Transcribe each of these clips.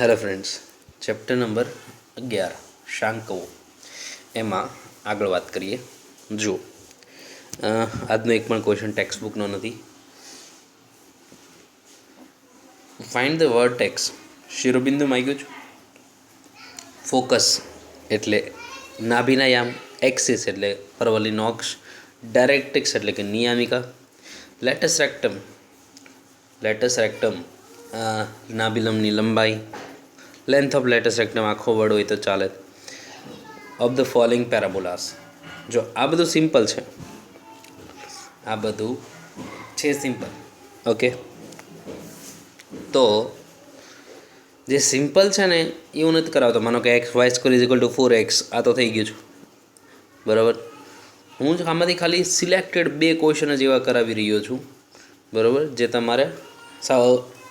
Hello friends, chapter number 11 શાંકવો એમાં આગળ વાત કરીએ. જો આજનો એક પણ ક્વેશ્ચન ટેક્સ્ટ બુકનો નથી. Find the vertex. શિરોબિંદુ માંગ્યું છે. ફોકસ એટલે નાભિના યામ. એક્સિસ એટલે પરવલીનો અક્ષ. ડાયરેક્ટ્રિક્સ એટલે કે નિયામિકા. લેટસ રેક્ટમ નાભિલમની લંબાઈ. લેન્થ ઓફ લેટસ રેક્ટમ આખો વર્ડ હોય તો ચાલે. Of the following parabolas. જો આ બધું સિમ્પલ છે, સિમ્પલ. ઓકે, તો જે સિમ્પલ છે ને એવું નથી કરાવતો. માનો કે x y square is equal to 4x, આ તો થઈ ગયું છે બરાબર. હું જ આમાંથી ખાલી સિલેક્ટેડ 2 ક્વેશ્ચન જ એવા કરાવી રહ્યો છું બરાબર, જે તમારે સાવ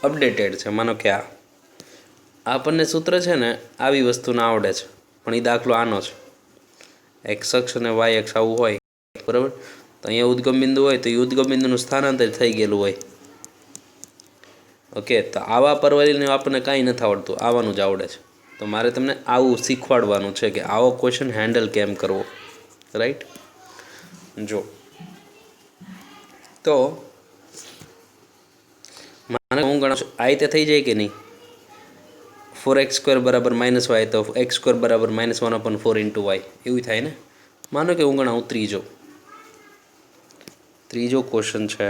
અપડેટેડ છે. માનો કે આપણને સૂત્ર છે ને આવી વસ્તુને આવડે છે, પણ એ દાખલો આનો છે. એક્સ અક્ષ અને વાય અક્ષ આવું હોય બરાબર, તો અહીંયા ઉદ્ગમ બિંદુ હોય તો એ ઉદ્ગમ બિંદુનું સ્થાનાંતર થઈ ગયેલું હોય. ઓકે, તો આવા પરવલીને આપણને કાંઈ નથી આવડતું, આવવાનું જ આવડે છે. તો મારે તમને આવું શીખવાડવાનું છે કે આવો ક્વેશ્ચન હેન્ડલ કેમ કરવો. રાઈટ. જો તો માને હું ગણું છું, આ રીતે થઈ જાય કે નહીં. 4x² બરાબર -y, તો x² બરાબર -1/4 ઇન્ટુ વાય એવું થાય ને. માનો કે હું ગણાવું ત્રીજો ક્વેશ્ચન છે.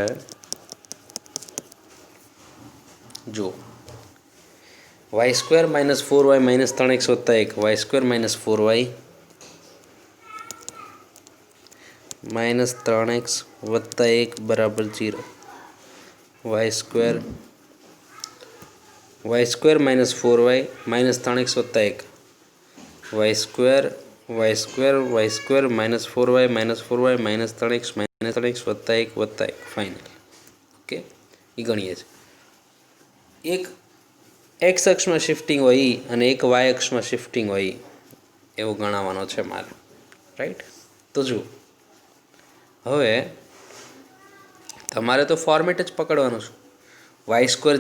જો y² -4y -3x + 1 y² -4y -3x + 1 બરાબર 0. y² -4y -3x + 1 y² -4y -3x + 1 final. Okay, એ ગણીએ છીએ. એક એક્સ અક્ષમાં શિફ્ટિંગ હોય અને એક વાય અક્ષમાં શિફ્ટિંગ હોય એવું ગણાવવાનો છે મારે. રાઈટ. તો જુઓ, હવે તમારે તો ફોર્મેટ જ પકડવાનું છે. y²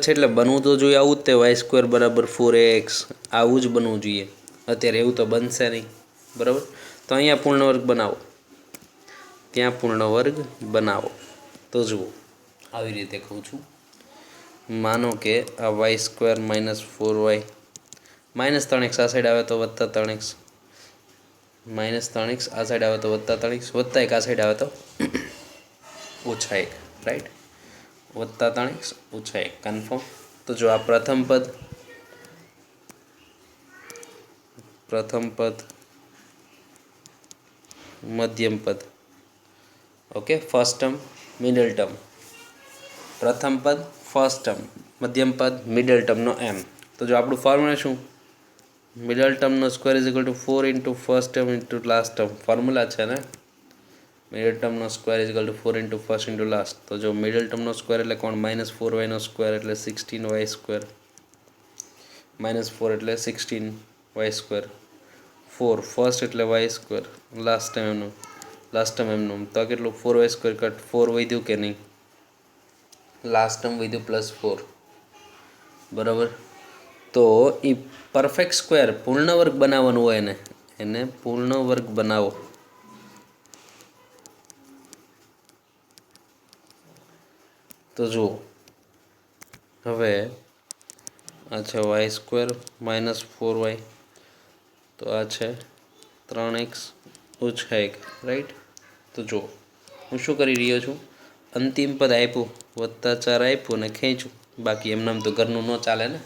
છે એટલે બનવું તો જોઈએ આવું જ. તે y² બરાબર 4x આવું જ બનવું જોઈએ. અત્યારે એવું તો બનશે નહીં બરાબર. તો અહીંયા પૂર્ણ વર્ગ બનાવો, ત્યાં પૂર્ણ વર્ગ બનાવો. તો જુઓ, આવી રીતે કહું છું. માનો કે આ y² -4y -3x આ સાઈડ આવે તો +3x, -3x આ સાઈડ આવે તો +3x, +1 આ સાઈડ આવે તો -1. રાઈટ. +3x -1 confirm. તો જો આ પ્રથમ પદ મધ્યમ પદ. Okay, first term middle term. પ્રથમ પદ ફર્સ્ટ ટર્મ, મધ્યમ પદ મિડલ ટર્મનો એમ. તો જો આપણું ફોર્મ્યુલા શું? મિડલ ટર્મનો square is equal to 4 into first term into last term. Formula છે ને, મિડલ ટર્મનો square is equal to 4 into first into last. તો જો મિડલ ટર્મનો સ્ક્વેર એટલે કોણ? -4y² એટલે 16y², -4 એટલે 16y², 4 ફર્સ્ટ એટલે y², લાસ્ટ ટર્મ એમનું. તો કેટલું? 4y² કટ 4 વધ્યું કે નહીં? લાસ્ટ ટર્મ વધ્યું +4 બરાબર. તો એ પરફેક્ટ સ્ક્વેર પૂર્ણ વર્ગ બનાવવાનું હોય ને, એને પૂર્ણ વર્ગ બનાવો. તો જુઓ, હવે આ છે y² -4y, તો આ છે 3x - 1. રાઈટ. તો જુઓ, હું શું કરી રહ્યો છું? અંતિમ પદ આપ્યું, +4 આપ્યું અને ખેંચ્યું. બાકી એમનામ તો ઘરનું ન ચાલે ને.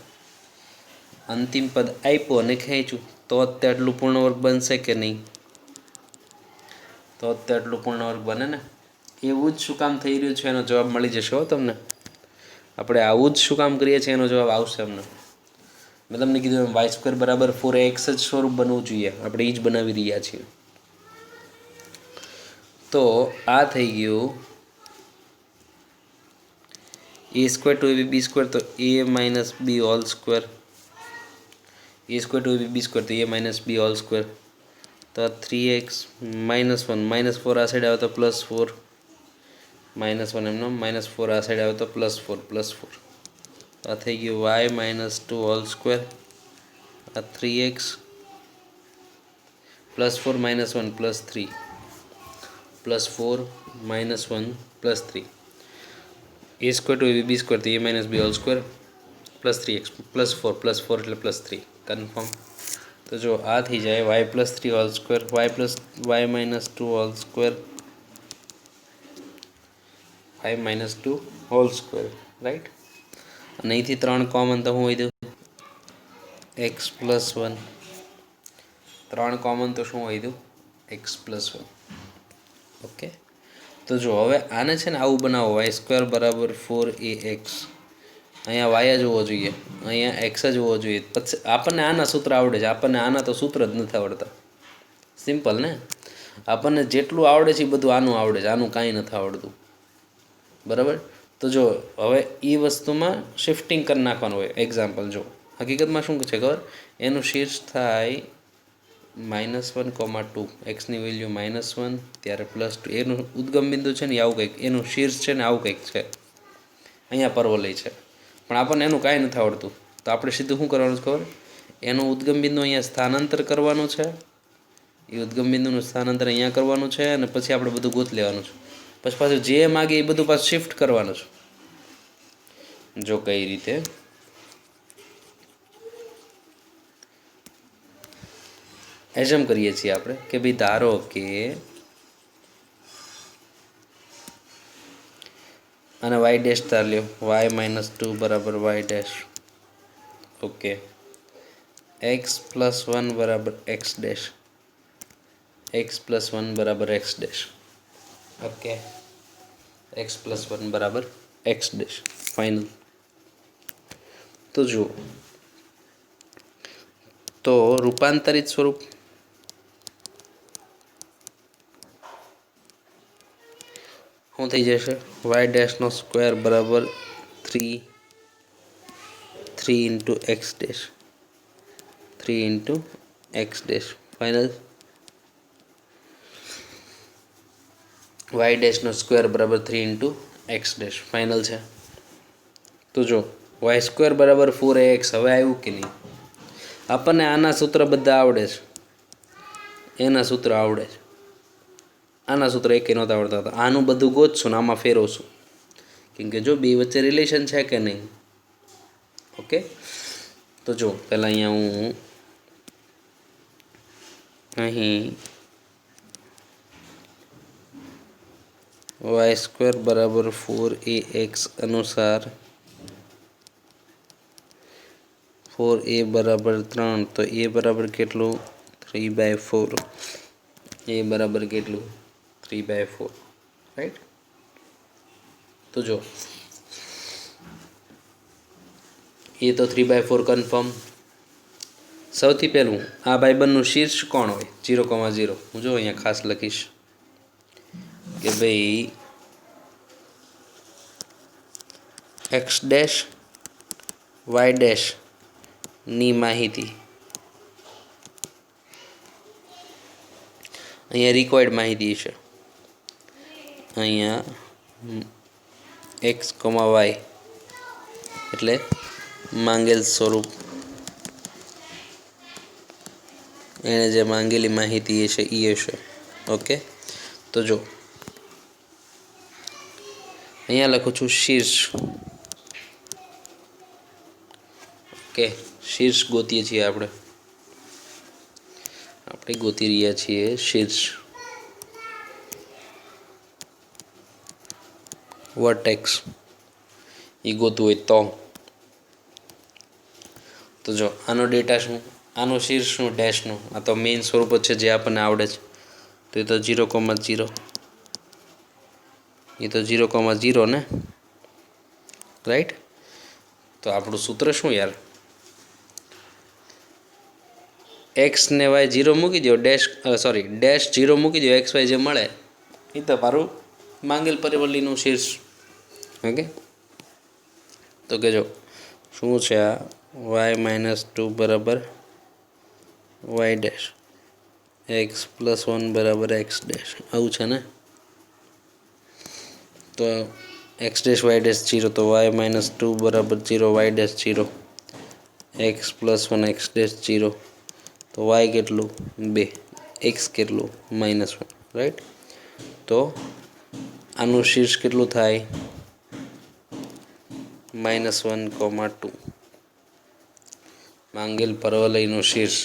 અંતિમ પદ આપ્યું અને ખેંચ્યું તો અત્યારે આટલું પૂર્ણ વર્ગ બનશે કે નહીં? તો અત્યારે આટલું પૂર્ણ વર્ગ બને ને. એવું જ શું કામ થઈ રહ્યું છે એનો જવાબ મળી જશે હો તમને. આપણે આવું જ શું કામ કરીએ છીએ એનો જવાબ આવશે અમને. મેં તમને કીધું y² બરાબર 4x જ સ્વરૂપ બનવું જોઈએ, આપણે એ જ બનાવી રહ્યા છીએ. તો આ થઈ ગયું a² to ab b² તો a - b whole square, a² to ab b² તો a - b હોલ સ્ક્વેર. તો 3x -1 -4 આ સાઈડ આવે તો +4, -1 એમનો, -4 આ સાઈડ આવે તો +4 આ થઈ ગયું y -2 હોલ સ્ક્વેર. આ 3x +4 -1 +3 +4 -1 +3 a² to b² તો a - b whole square +3x +4 +4 એટલે +3 કન્ફર્મ. તો જો આ થઈ જાય y +3 whole square y -2 whole square y -2 whole square right. અને અહીંથી 3 કોમન તો હું વધ્યું x +1 3 કોમન તો શું વધ્યું x +1. ઓકે. તો જો હવે આને છે ને આવું બનાવો y² = 4ax. અહીંયા y જ હોવો જોઈએ, અહીંયા x જ હોવો જોઈએ. પછી આપણને આના સૂત્ર આવડે છે, આપણને આના તો સૂત્ર જ નથી આવડતા. સિમ્પલ ને, આપણને જેટલું આવડે છે એ બધું આનું આવડે છે, આનું કાંઈ નથી આવડતું. બરાબર. તો જો હવે એ વસ્તુમાં શિફ્ટિંગ કરી નાખવાનું હોય. એક્ઝામ્પલ જો હકીકતમાં શું છે ખબર, એનું શીર્ષ થાય -1, 2 એક્સની વેલ્યુ -1 ત્યારે +2. એનું ઉદ્ગમ બિંદુ છે ને આવું કંઈક, એનું શીર્ષ છે ને આવું કંઈક છે, અહીંયા પરવલય છે, પણ આપણને એનું કાંઈ નથી આવડતું. તો આપણે સીધું શું કરવાનું છે ખબર, એનું ઉદ્ગમ બિંદુ અહીંયા સ્થાનાંતર કરવાનું છે, એ ઉદ્ગમ બિંદુનું સ્થાનાંતર અહીંયા કરવાનું છે, અને પછી આપણે બધું ગોત લેવાનું છે. પછી પાછું જે માગે એ બધું પાછું શિફ્ટ કરવાનું છે. જો કઈ રીતે એઝમ કરીએ છીએ આપણે કે ભાઈ ધારો કે અને y ડેશ ધાર લ્યો y -2 બરાબર y ડેશ. ઓકે. x +1 બરાબર x ડેશ, x +1 બરાબર x ડેશ. ઓકે. x +1 બરાબર x ડેશ ફાઇનલ. તો જુઓ, તો રૂપાંતરિત સ્વરૂપ શું થઈ જશે, y ડેશનો સ્ક્વેર બરાબર 3 × x dash, 3 × x dash final. y ડેશનો સ્ક્વેર બરાબર 3 × x ડેશ ફાઇનલ છે. તો જો y² બરાબર 4ax હવે આવ્યું કે નહીં. આપણને આના સૂત્ર બધા આવડે છે, એના સૂત્ર આવડે છે, આના સૂત્ર એકે નહોતા આવડતા હતા. આનું બધું ગોતશું ને આમાં ફેરવશું, કેમ કે જો બે વચ્ચે રિલેશન છે કે નહીં. ઓકે. તો જો પહેલાં અહીંયા હું અહીં y² બરાબર 4ax અનુસાર 4a બરાબર 3, તો a બરાબર કેટલું 3/4, a બરાબર કેટલું 3/4 રાઈટ. તો જો એ તો 3/4 કન્ફર્મ. સૌથી પહેલું આ ભાઈબંધનું શીર્ષ કોણ હોય 0,0. હું જો અહીંયા ખાસ લખીશ કે ભાઈ x ડેશ y ડેશ ની માહિતી અહીંયા રિક્વાયર્ડ માહિતી છે. અહીંયા x, y એટલે માંગેલ સ્વરૂપ, એણે જે માંગેલી માહિતી છે એ છે. ઓકે. તો જો અહીંયા લખું છું શીર્ષ. ઓકે. શીર્ષ ગોતીએ છીએ આપણે ગોતી રહ્યા છીએ શીર્ષ. વર્ટેક્સ એ ગોતવું હોય તો જો આનો ડેટા શું, આનું શીર્ષનું ડેશનું, આ તો મેઇન સ્વરૂપ જ છે જે આપણને આવડે છે. તો એ તો 0,0, એ તો 0,0 ને રાઈટ. તો આપણું સૂત્ર શું યાર, x ને y 0 મૂકી દો, ડેશ ડેશ 0 મૂકી દો, x y જે મળે એ તો મારું માંગેલ પરિવર્તનનું શીર્ષ. ઓકે. તો કે જો શું છે આ y -2 બરાબર y ડેશ, x +1 બરાબર x ડેશ, આવું છે ને. તો x ડેશ y ડેશ 0, તો y -2 બરાબર 0, y dash 0, x plus one x dash 0 तो वाय કેટલું 2 एक्स કેટલું -1 રાઈટ। તો આનું શીર્ષ કેટલું થાય -1,2 માંગેલ પરવલયનું શીર્ષ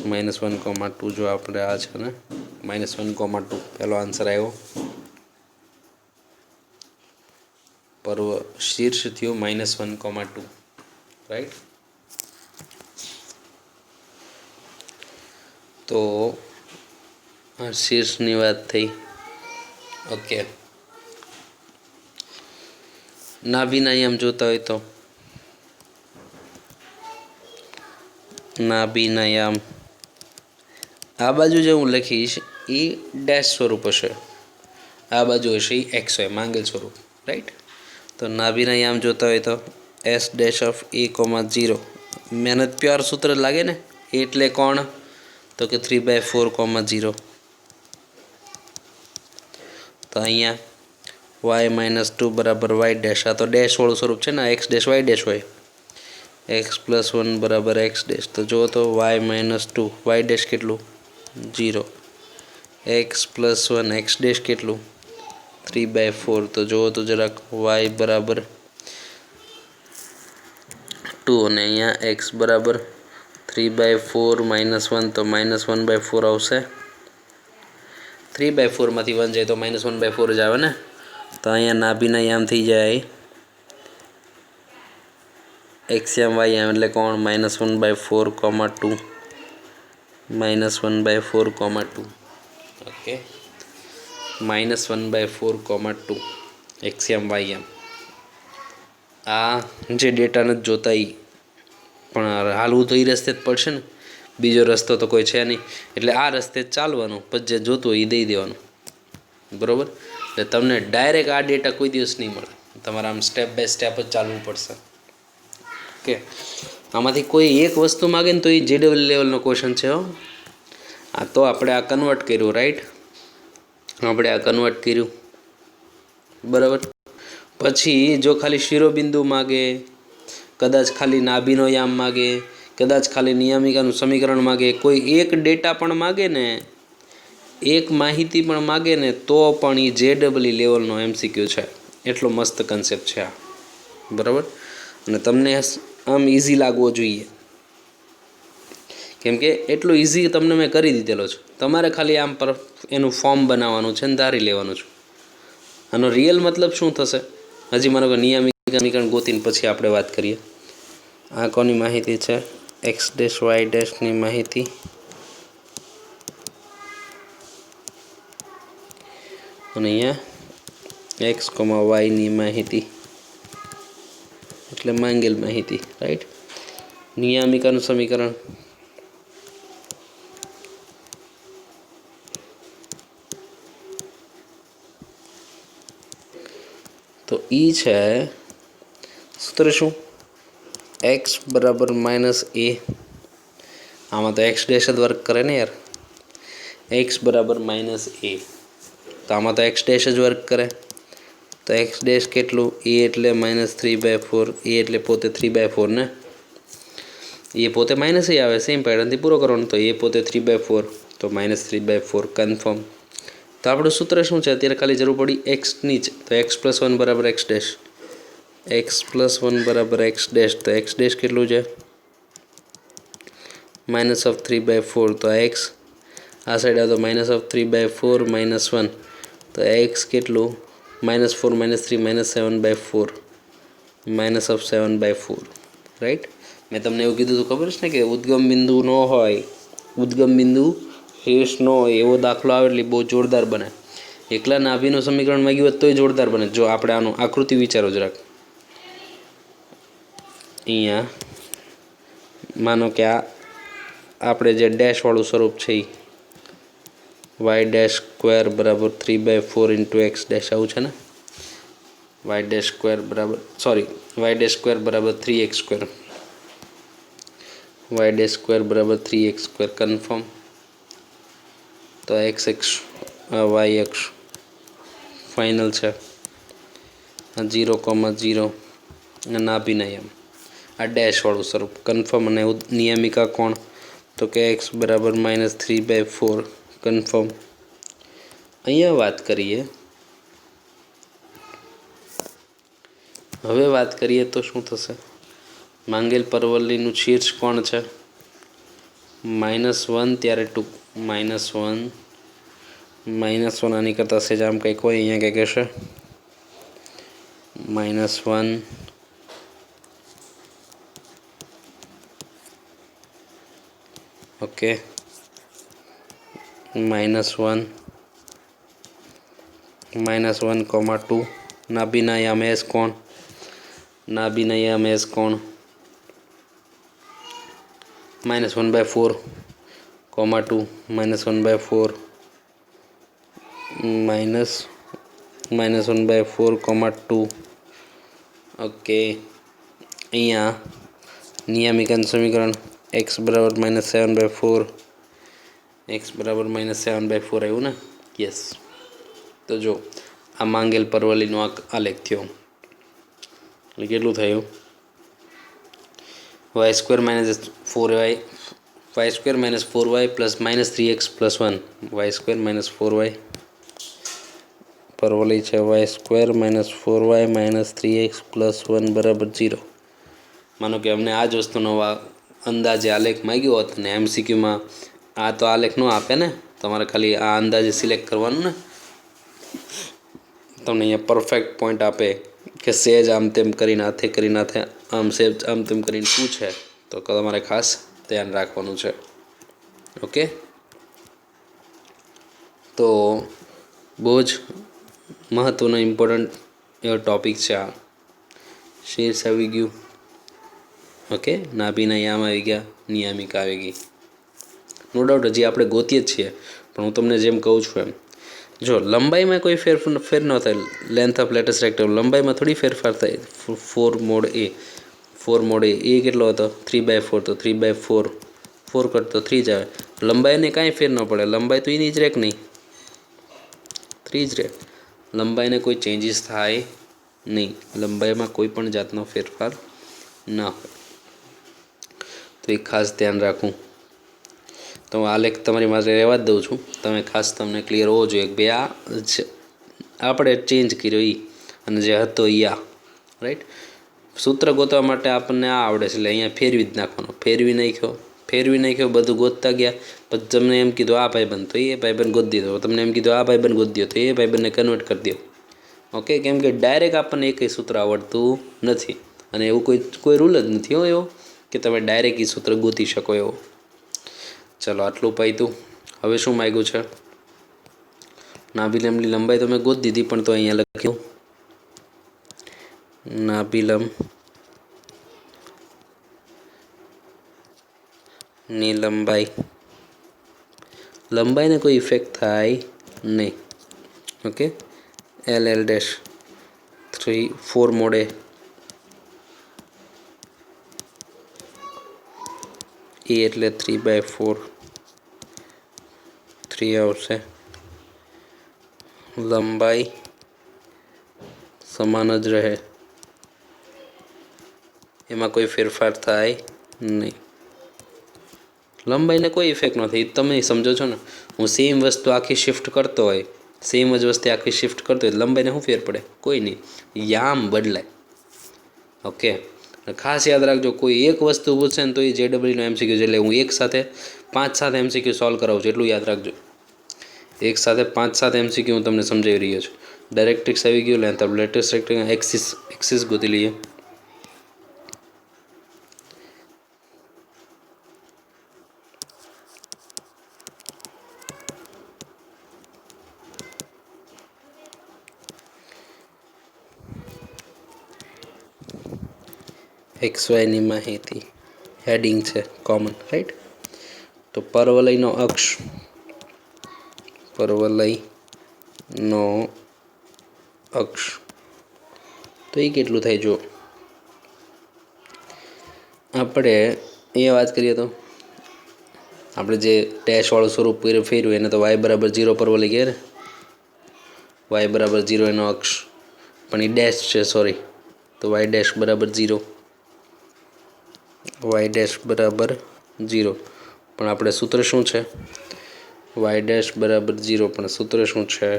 -1,2 જો આપણે આ છે ને -1,2 પહેલો આન્સર આવ્યો। શીર્ષ થયું -1,2 રાઈટ। તો આ શીર્ષની વાત થઈ। ઓકે, નાભીના આમ જોતા હોય તો નાભીના આમ આ બાજુ જે હું લખીશ એ ડેશ સ્વરૂપ હશે, આ બાજુ હશે એ એક્સ હોય માંગેલ સ્વરૂપ રાઈટ। તો નાભીના આમ જોતા હોય તો એસ ડેશ ઓફ a,0 મહેનત પ્યોર સૂત્ર લાગે ને એટલે કોણ તો કે 3/4,0 તો અહીંયા y-2 બરાબર y ડેશ આ તો ડેશ વાળું સ્વરૂપ છે ને એક્સ ડેશ વાય ડેશ હોય x + 1 બરાબર x ડેશ તો જો તો y-2 y ડેશ કેટલું 0 x + 1 x ડેશ કેટલું 3/4 તો જો તો જરાક y બરાબર 2 અને અહીંયા x બરાબર 3/4 -1 તો -1/4 આવશે। 3/4 માંથી 1 જાય તો -1/4 જ આવે ને। તો અહીંયા નાભીના આમ થઈ જાય x આમ y આમ એટલે કોણ -1/4,2 -1/4,2 ઓકે -1/4,2 x આમ y આમ આ જે ડેટા નથી જોતા એ પણ હાલવું તો એ રસ્તે જ પડશે ને, બીજો રસ્તો તો કોઈ છે નહીં એટલે આ રસ્તે જ ચાલવાનું પછી જે જોતું હોય એ દઈ દેવાનું બરાબર। એટલે તમને ડાયરેક્ટ આ ડેટા કોઈ દિવસ નહીં મળે, તમારે આમ સ્ટેપ બાય સ્ટેપ જ ચાલવું પડશે। ઓકે, આમાંથી કોઈ એક વસ્તુ માગે ને તો એ JEE લેવલનો ક્વેશ્ચન છે હો। આ તો આપણે આ કન્વર્ટ કર્યું રાઈટ, આપણે આ કન્વર્ટ કર્યું બરાબર। પછી જો ખાલી શિરોબિંદુ માગે, કદાચ ખાલી નાભીનો યામ માગે, કદાચ ખાલી નિયામિકાનું સમીકરણ માગે, કોઈ એક ડેટા પણ માગે ને, એક માહિતી પણ માગે ને તો પણ એ JEE લેવલનો MCQ છે। એટલો મસ્ત કન્સેપ્ટ છે આ બરાબર। અને તમને આમ ઇઝી લાગવો જોઈએ કેમ કે એટલું ઇઝી તમને મેં કરી દીધેલો છે, તમારે ખાલી આમ પર એનું ફોર્મ બનાવવાનું છે ને ધારી લેવાનું છે। આનો રિયલ મતલબ શું થશે હજી માનો કે નિયામિક સમીકરણ ગોતીને પછી આપણે વાત કરીએ। આ કોની માહિતી છે એક્સ ડેશ વાય ડેશની માહિતી અને અહીંયા એક્સ, વાયની માહિતી એટલે માંગેલ માહિતી રાઈટ। નિયામિકાનું સમીકરણ તો એ છે સૂત્ર શું એક્સ બરાબર -a, આમાં તો એક્સ ડેશ જ વર્ક કરે ને યાર, એક્સ બરાબર -a તો આમાં તો એક્સ ડેશ જ વર્ક કરે તો એક્સ ડેશ કેટલું a એટલે -3/4 a એટલે પોતે 3/4 ને એ પોતે માઇનસ આવે સેમ પેટર્નથી પૂરો કરવાનો તો એ પોતે 3/4 તો -3/4 કન્ફર્મ। તો આપણું સૂત્ર શું છે અત્યારે ખાલી જરૂર પડી એક્સની જ તો x + 1 બરાબર x ડેશ x + 1 બરાબર x ડેશ તો x ડેશ કેટલું છે -3/4 તો x આ સાઈડ આવે તો -3/4 -1 તો x કેટલું -4 -3 -7/4 -7/4 રાઈટ। મેં તમને એવું કીધું તો ખબર છે ને કે ઉદ્ગમ બિંદુ ન હોય, ઉદ્ગમ બિંદુ શેષ ન હોય એવો દાખલો આવે એટલે બહુ જોરદાર બને। એકલા નાભીનું સમીકરણ માંગ્યું હોત તોય જોરદાર બને। જો આપણે આનું આકૃતિ વિચારો જરાક, અહીંયા માનો કે આ આપણે જે ડેશવાળું સ્વરૂપ છે એ y ડેશ સ્ક્વેર બરાબર 3/4 × x ડેશ આવું છે ને y ડેશ સ્ક્વેર બરાબર y ડેશ સ્ક્વેર બરાબર 3x square y dash square બરાબર 3x સ્ક્વેર કન્ફર્મ। તો x અક્ષ y અક્ષ ફાઇનલ છે 0,0 નાભિનયમ આ ડેશવાળું સ્વરૂપ કન્ફર્મ અને નિયમિકા કોણ તો કે એક્સ બરાબર -3/4 કન્ફર્મ. અહીંયા વાત કરીએ હવે વાત કરીએ તો શું થશે માંગેલ પરવલયનું શીર્ષ કોણ છે -1 ત્યારે -1 આની કરતાં સેજ આમ કંઈક હોય અહીંયા કંઈક હશે -1 ઓકે -1 -1, નાભિનયમ એસ કોણ -1/4, -2 -1/4 -1/4, ઓકે. અહીંયા નિયમિકાનું સમીકરણ x બરાબર -7/4 આવ્યું ને યસ. તો જો આ માંગેલ પરવલયનો આલેખ થયો એટલે કેટલું થયું y² - 4y + -3x + 1 y² - 4y પરવલય છે y² - 4y - 3x + 1 બરાબર 0. માનો કે અમને આ જ વસ્તુનો અંદાજે આલેખ માંગ્યો હોત ને MCQમાં આ તો આલેખ ન આપે ને તમારે ખાલી આ અંદાજે સિલેક્ટ કરવાનું ને તમને અહીંયા પરફેક્ટ પોઈન્ટ આપે કે સેજ આમ તેમ કરીને હાથે આમ સેજ આમ તેમ કરીને પૂછે તો તમારે ખાસ ધ્યાન રાખવાનું છે. ઓકે તો બહુ જ મહત્ત્વનો ઇમ્પોર્ટન્ટ એવો ટૉપિક છે આ. શીર્ષ આવી ગયું ઓકે નાભિનયમ આવી ગયા નિયમિકા આવી ગઈ નો ડાઉટ હજી આપણે ગોતીએ જ છીએ પણ હું તમને જેમ કહું છું એમ જો લંબાઈમાં કોઈ ફેર ન થાય લેન્થ ઓફ લેટેસ્ટ રેક્ટેંગલ લંબાઈમાં થોડી ફેરફાર થાય 4 મોડ એ કેટલો હતો 3/4 તો 3/4 4 કરતો 3 જ આવે લંબાઈને કાંઈ ફેર ન પડે લંબાઈ તો એની જ રહે કે નહીં 3 જ રહે લંબાઈને કોઈ ચેન્જીસ થાય નહીં લંબાઈમાં કોઈ પણ જાતનો ફેરફાર ન હોય તો એ ખાસ ધ્યાન રાખવું. તો હું આલેખ તમારી માટે રહેવા જ દઉં છું તમે ખાસ તમને ક્લિયર હોવો જોઈએ કે ભાઈ આ આપણે ચેન્જ કર્યો એ અને જે હતો એ આ રાઈટ. સૂત્ર ગોતવા માટે આપણને આ આવડે છે એટલે અહીંયા ફેરવી જ નાખવાનો ફેરવી નાખ્યો બધું ગોતતા ગયા પછી તમને એમ કીધું આ ભાઈબંધ તો એ ભાઈબંધ ગોતી દીધો તમને એમ કીધું આ ભાઈબંધ ગોતી દો તો એ ભાઈબંધને કન્વર્ટ કરી દો. ઓકે કેમ કે ડાયરેક્ટ આપણને એકય સૂત્ર આવડતું નથી અને એવું કોઈ રૂલ જ નથી હો એવો કે તમે ડાયરેક્ટ એ સૂત્ર ગોતી શકો એવો. ચલો આટલું પાયતું. હવે શું માગ્યું છે નાભિલમની લંબાઈ તો મેં ગોતી દીધી પણ તો અહીંયા લખ્યું નાભિલમની લંબાઈને કોઈ ઇફેક્ટ થાય નહીં. ઓકે LL'3 4 મોડે એ એટલે 3/4 3 આવશે લંબાઈ સમાન જ રહે એમાં કોઈ ફેરફાર થાય નહીં લંબાઈને કોઈ ઇફેક્ટ નથી તમે સમજો છો ને હું સેમ વસ્તુ આખી શિફ્ટ કરતો હોય લંબાઈને શું ફેર પડે કોઈ નહીં યામ બદલાય. ઓકે ખાસ યાદ રાખજો કોઈ એક વસ્તુ પૂછશે ને તો એ JEEનો MCQ છે એટલે હું એક સાથે 5-7 MCQ સોલ્વ કરાવું છું એટલું યાદ રાખજો. એક સાથે 5-7 MCQ હું તમને સમજાવી રહ્યો છું. ડાયરેક્ટ્રિક્સ આવી ગયું length of latest rectangle axis ગોતી લઈએ. XYની માહિતી હેડિંગ છે કોમન રાઈટ. તો પરવલયનો અક્ષ તો એ કેટલું થાય જો આપણે એ વાત કરીએ તો આપણે જે ડેશવાળું સ્વરૂપ ફેર્યું એને તો y = 0 પરવલય કહે ને y = 0 એનો અક્ષ પણ એ ડેશ છે સોરી तो वाई डैश बराबर 0, वाई डैश बराबर 0 पण આપણે સૂત્ર શું છે? વાય ડેશ બરાબર 0 પણ સૂત્ર શું છે?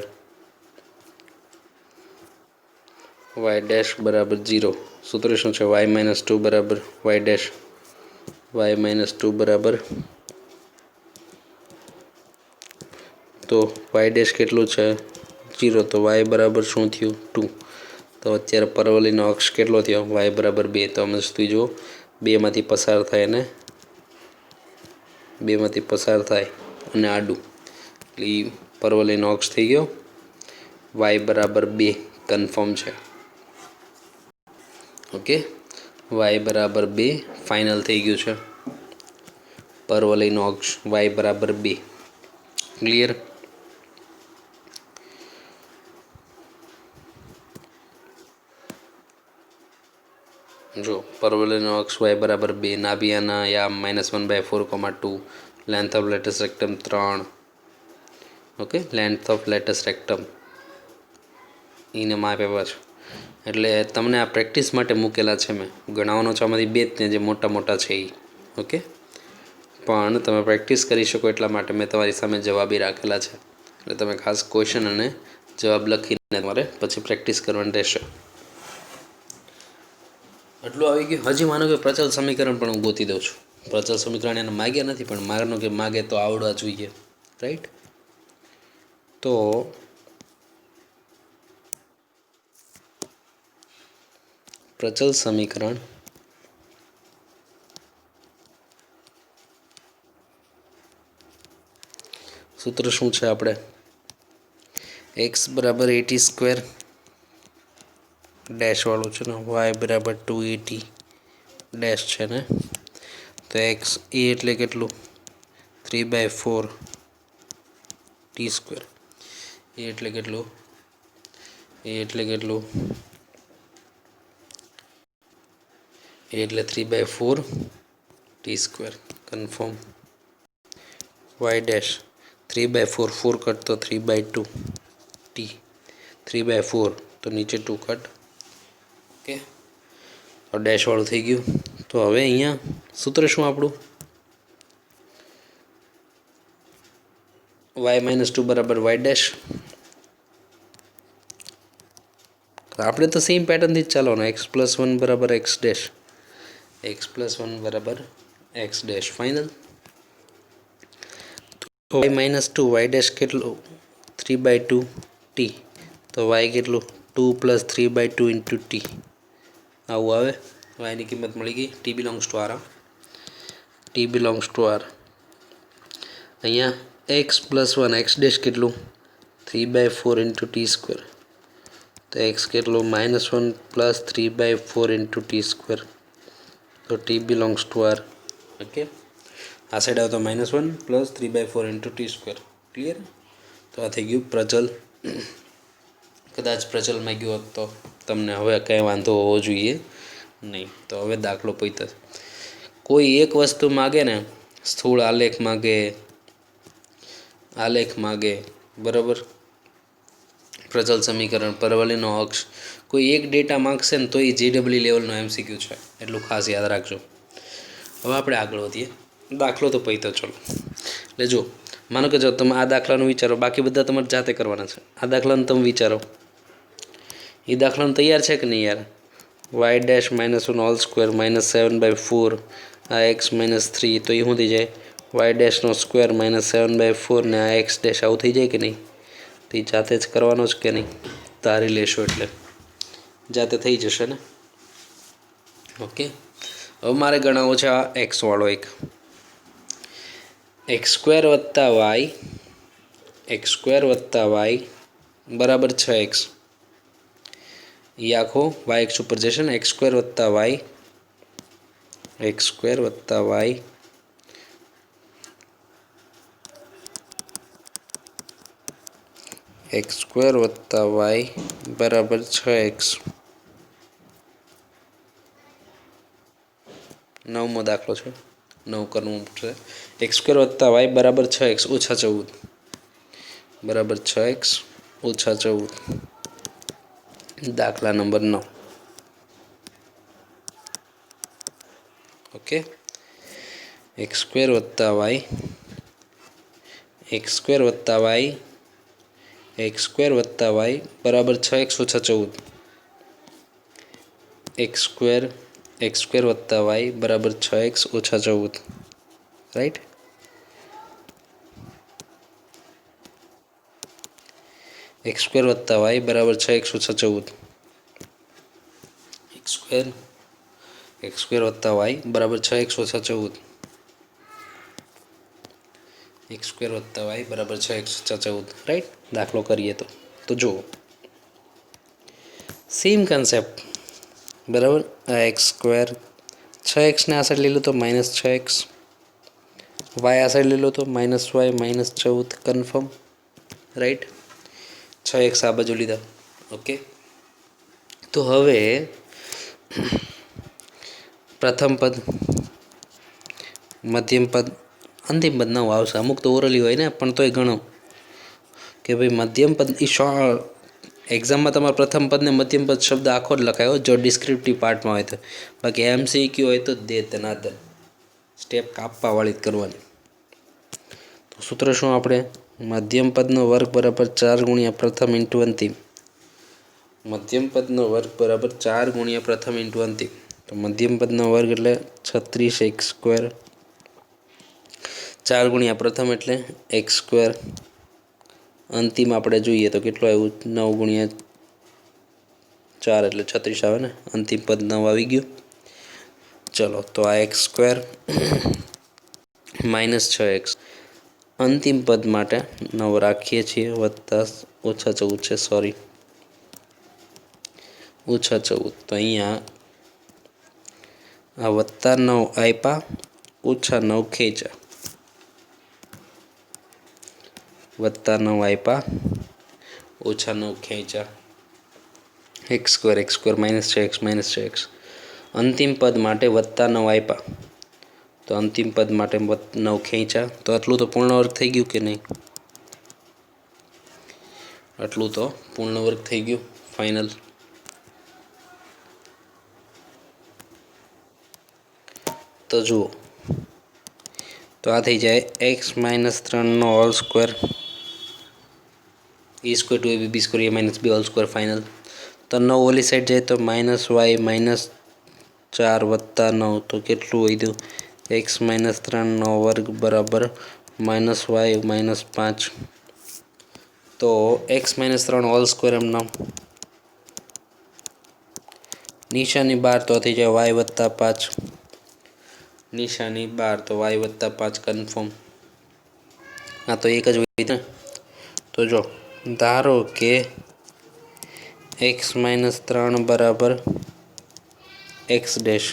વાય ડેશ બરાબર 0 સૂત્ર શું છે? વાય -2 બરાબર વાય ડેશ, વાય -2 બરાબર, તો વાય ડેશ કેટલું છે? 0, તો વાય બરાબર શું થયું? 2. તો અત્યારે પરવલીનો અક્ષ કેટલો થયો? વાય બરાબર 2. તો અમે જુઓ 2માંથી પસાર થાય અને 2માંથી પસાર થાય અને આડું, એટલે પરવલીનો અક્ષ થઈ ગયો વાય બરાબર 2 કન્ફર્મ છે. ઓકે, વાય બરાબર 2 ફાઇનલ થઈ ગયું છે. પરવલયનો અક્ષ વાય બરાબર 2. ક્લિયર? જો પરવલયનો અક્ષ વાય બરાબર 2, નાભિયાના યામ -1/4,2, length of latus rectum 3. Okay, length of latus rectum એને માપ આપ્યા છે. એટલે તમને આ પ્રેક્ટિસ માટે મૂકેલા છે. મેં ગણાવવાનો છે આમાંથી 2 જ ને જે મોટા મોટા છે એ. ઓકે, પણ તમે પ્રેક્ટિસ કરી શકો એટલા માટે મેં તમારી સામે જવાબી રાખેલા છે. એટલે તમે ખાસ ક્વેશ્ચન અને જવાબ લખીને તમારે પછી પ્રેક્ટિસ કરવાની રહેશે. એટલું આવી ગયું. હજી માનો કે પ્રચલ સમીકરણ પણ હું ગોતી દઉં છું. પ્રચલ સમીકરણ એને માગ્યા નથી, પણ માનો કે માગે તો આવડવા જોઈએ, રાઈટ? તો પ્રચલ સમીકરણ સૂત્ર શું છે? આપણે એક્સ બરાબર 80² ડેશ વાળું છે ને, વાય બરાબર 280 ડેશ છે ને, તો એક્સ એ એટલે કેટલું? 3/4 t². એ એટલે કેટલું? એ એટલે કેટલું? એ એટલે 3/4 t². Confirm. Y dash 3/4, 4 cut તો 3/2 t, 3/4 તો નીચે 2 કટ. ઓકે, તો ડેશ વાળું થઈ ગયું. તો હવે અહીંયા સૂત્ર શું આપણું? વાય -2 બરાબર વાય ડેશ. આપણે તો સેમ પેટર્નથી જ ચાલવાનું. x+1 બરાબર એક્સ ડેશ, x+1 બરાબર એક્સ ડેશ ફાઇનલ. તો વાય -2 વાય ડેશ કેટલું? 3/2 t, તો વાય કેટલું? 2 + 3/2 ઇન્ટુ ટી. આવું આવે. વાયની કિંમત મળી ગઈ. T belongs to r. T belongs to r. અહીંયા x+1 એક્સ ડેશ કેટલું? 3/4 ઇન્ટુ t². તો એક્સ કેટલું? -1 + 3/4 ઇન્ટુ t². તો t belongs to r. Okay, આ સાઈડ આવે તો -1 + 3/4 ઇન્ટુ t². ક્લિયર? તો આ થઈ ગયું પ્રચલ. કદાચ પ્રચલમાં ગયો હોત તો તમને હવે કંઈ વાંધો હોવો જોઈએ નહીં. તો હવે દાખલો પૂછતો. કોઈ એક વસ્તુ માગે ને, સ્થૂળ આલેખ માગે, આલેખ માગે, બરાબર, પ્રચલ સમીકરણ, પરવલીનો અક્ષ, કોઈ એક ડેટા માગશે ને તો એ JEE લેવલનો MCQ છે. એટલું ખાસ યાદ રાખજો. હવે આપણે આગળ વધીએ. દાખલો તો પૈતો ચલો. એટલે જો માનો કે જો તમે આ દાખલાનું વિચારો, બાકી બધા તમારે જાતે કરવાના છે. આ દાખલાનું તમે વિચારો, એ દાખલાનું તૈયાર છે કે નહીં યાર? વાય ડેશ -1² -7/4 આ x -3, તો એ શું થઈ જાય? વાય ડેશનો સ્ક્વેર -7/4 ને આ એક્સ ડેશ. આવું થઈ જાય કે નહીં? તો એ જાતે જ કરવાનો જ કે નહીં? ધારી લેશો એટલે જાતે થઈ જશે ને. ઓકે, હવે મારે ગણાવવો છે આ એક્સ વાળો એક. x² + y બરાબર 6x. એ આખો વાય એક્સ ઉપર જશે ને. x² + y, x² + y x² + y બરાબર 6x. 9મો દાખલો છે. 9 કરવું છે. x² + y બરાબર 6x - 14 બરાબર 6x - 14. દાખલા નંબર 9. ઓકે, એક્સ સ્ક્વેર વત્તા વાય, એક્સ સ્ક્વેર વત્તા વાય, એક્સ સ્ક્વેર વત્તા વાય બરાબર 6x ઓછા 14. એક્સ સ્ક્વેર વત્તા વાય બરાબર 6x ઓછા 14, રાઈટ. એક્સ સ્ક્વેર વત્તા વાય બરાબર 6x ઓછા 14. એક્સ સ્ક્વેર વત્તા વાય બરાબર 6x ઓછા 14. એક્સ સ્ક્વેર વત્તા વાય બરાબર 6x ઓછા 14, રાઈટ. દાખલો કરીએ તો જુઓ સેમ કન્સેપ્ટ બરાબર. આ એક્સ સ્ક્વેર 6xને આ સાઈડ લઈ લો તો -6x, વાય આ સાઈડ લઈ લો તો -y -14 કન્ફર્મ, રાઈટ. 6x આ બાજુ લીધા. ઓકે, તો હવે પ્રથમ પદ, મધ્યમ પદ, અંતિમ પદ નવું આવશે. અમુક તો ઓરલી હોય ને, પણ તોય ગણો કે ભાઈ મધ્યમ પદ એક્ઝામમાં તમારે પ્રથમ પદને મધ્યમ પદ શબ્દ આખો જ લખાયો જો ડિસ્ક્રિપ્ટિવ પાર્ટમાં હોય તો. બાકી MCQ હોય તો દે તનાદન સ્ટેપ કાપવાવાળી જ કરવાની. તો સૂત્ર શું આપણે? મધ્યમ પદનો વર્ગ બરાબર 4 ગુણ્યા પ્રથમ ઇન્ટુ અંતિમ. મધ્યમ પદનો વર્ગ બરાબર 4 ગુણ્યા પ્રથમ ઇન્ટુ અંતિમ. તો મધ્યમ પદનો વર્ગ એટલે 36x સ્ક્વેર, 4 ગુણ્યા પ્રથમ એટલે એક્સ સ્ક્વેર. અંતિમ આપણે જોઈએ તો કેટલું આવ્યું? 9 ગુણ્યા 4 એટલે 36 આવે ને. અંતિમ પદ 9 આવી ગયું. ચલો, તો આ એક્સ સ્ક્વેર -6x અંતિમ પદ માટે 9 રાખીએ છીએ, વત્તા ઓછા 14 છે, સોરી ઓછા 14. તો અહીંયા આ વત્તા 9 આપ્યા, ઓછા 9 ખેંચ્યા, વત્તા 9 આપ્યા, ઓછા 9 ખેંચ્યા. X square -6x. અંતિમ પદ માટે વત્તા 9 આપ્યા, તો અંતિમ પદ માટે 9 ખેંચ્યા. તો આટલું તો પૂર્ણ વર્ગ થઈ ગયું કે નહીં? આટલું તો પૂર્ણ વર્ગ થઈ ગયું ફાઇનલ. તો જુઓ, તો આ થઈ જાય x - 3 whole square, e square 2ab b square a - b whole square final. તો 9 ઓલી સાઈડ જાય તો -y -4 વત્તા 9, તો કેટલું વધ્યું? x - 3 વર્ગ બરાબર -y -5. તો x - 3 હોલ સ્ક્વેર એમ નામ નિશાની બહાર, તો થઈ જાય y વત્તા 5. નિશાની બહાર તો y વત્તા 5 કન્ફર્મ. હા, તો એક જ હોય ને. તો જો ધારો કે x - 3 બરાબર x ડેશ,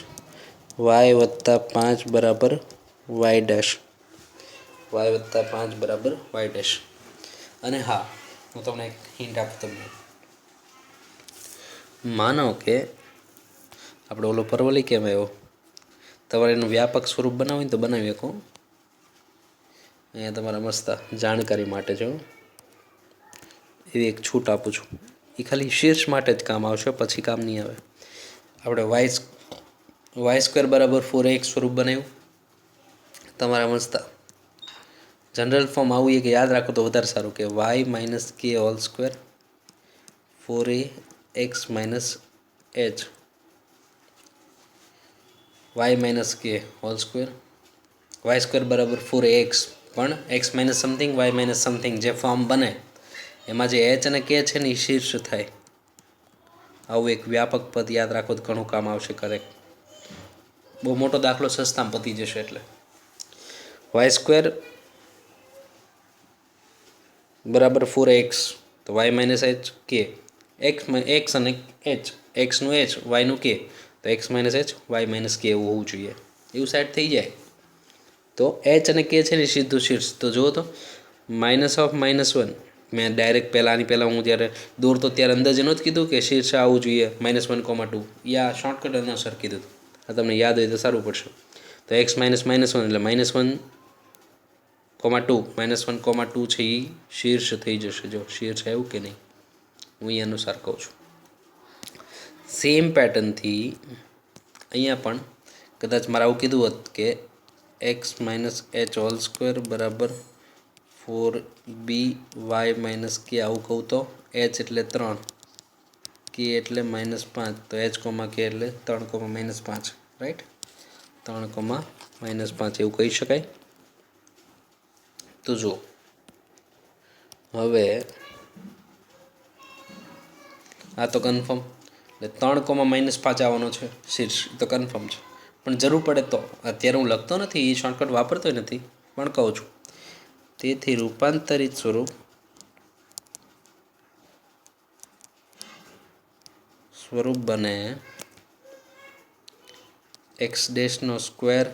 y વત્તા 5 બરાબર y ડેશ, y વત્તા 5 બરાબર y ડેશ. અને હા, હું તમને એક હિન્ટ આપું. તમને માનો કે આપણે ઓલો પરવલી કેમ આવ્યો, તમારે એનું વ્યાપક સ્વરૂપ બનાવવું હોય તો બનાવી શકો. અહીંયા તમારા મસ્ત જાણકારી માટે છે, એવી એક છૂટ આપું છું. એ ખાલી શીર્ષ માટે જ કામ આવશે, પછી કામ નહીં આવે. આપણે વાય સ્ક્વેર બરાબર 4x સ્વરૂપ બનાવ્યું. તમારા મસ્ત જનરલ ફોર્મ આવું કે યાદ રાખો તો વધારે સારું કે y - k whole square 4ax - h, y - k whole square, y square બરાબર 4ax, પણ x - સમથિંગ y - સમથિંગ જે ફોર્મ બને એમાં જે h અને k છે ને એ શીર્ષ થાય. આવું એક વ્યાપક પદ યાદ રાખો તો ઘણું કામ આવશે. કરેક્ટ. બહુ મોટો દાખલો સસ્તામાં પતી જશે. એટલે વાય સ્ક્વેર બરાબર 4x, તો y - h k, x અને h, એક્સનું h વાયનું k, તો x - h y - k એવું હોવું જોઈએ. એવું સેટ થઈ જાય તો h અને k છે ને સીધું શીર્ષ. તો જુઓ તો -1, મેં ડાયરેક્ટ આની પહેલાં હું જ્યારે દોરતો ત્યારે અંદાજે નહોતું કીધું કે શીર્ષ આવવું જોઈએ -1,2, યા શોર્ટકટ અનુસાર કીધું. આ તમને યાદ હોય તો સારું પડશે. તો x - -1 એટલે -1,2, -1,2 છે એ શીર્ષ થઈ જશે. જો શીર્ષ આવ્યું કે નહીં, હું એ અનુસાર કહું છું. સેમ પેટર્નથી અહીંયા પણ कदाच मारे आवुं कीधुं होत के x minus h whole square बराबर 4by-k आवुं कहूं तो एच एटले 3 के एटले -5 तो एच कोमा के एटले 3,-5 राइट 3,-5 एवुं कही शकाय। तो जो हवे आ तो कन्फर्म એટલે 3,-5 આવવાનો છે શીર્ષ તો કન્ફર્મ છે પણ જરૂર પડે તો અત્યારે હું લખતો નથી એ શોર્ટકટ વાપરતો નથી પણ કહું છું તેથી રૂપાંતરિત સ્વરૂપ બને એક્સ ડેશનો સ્ક્વેર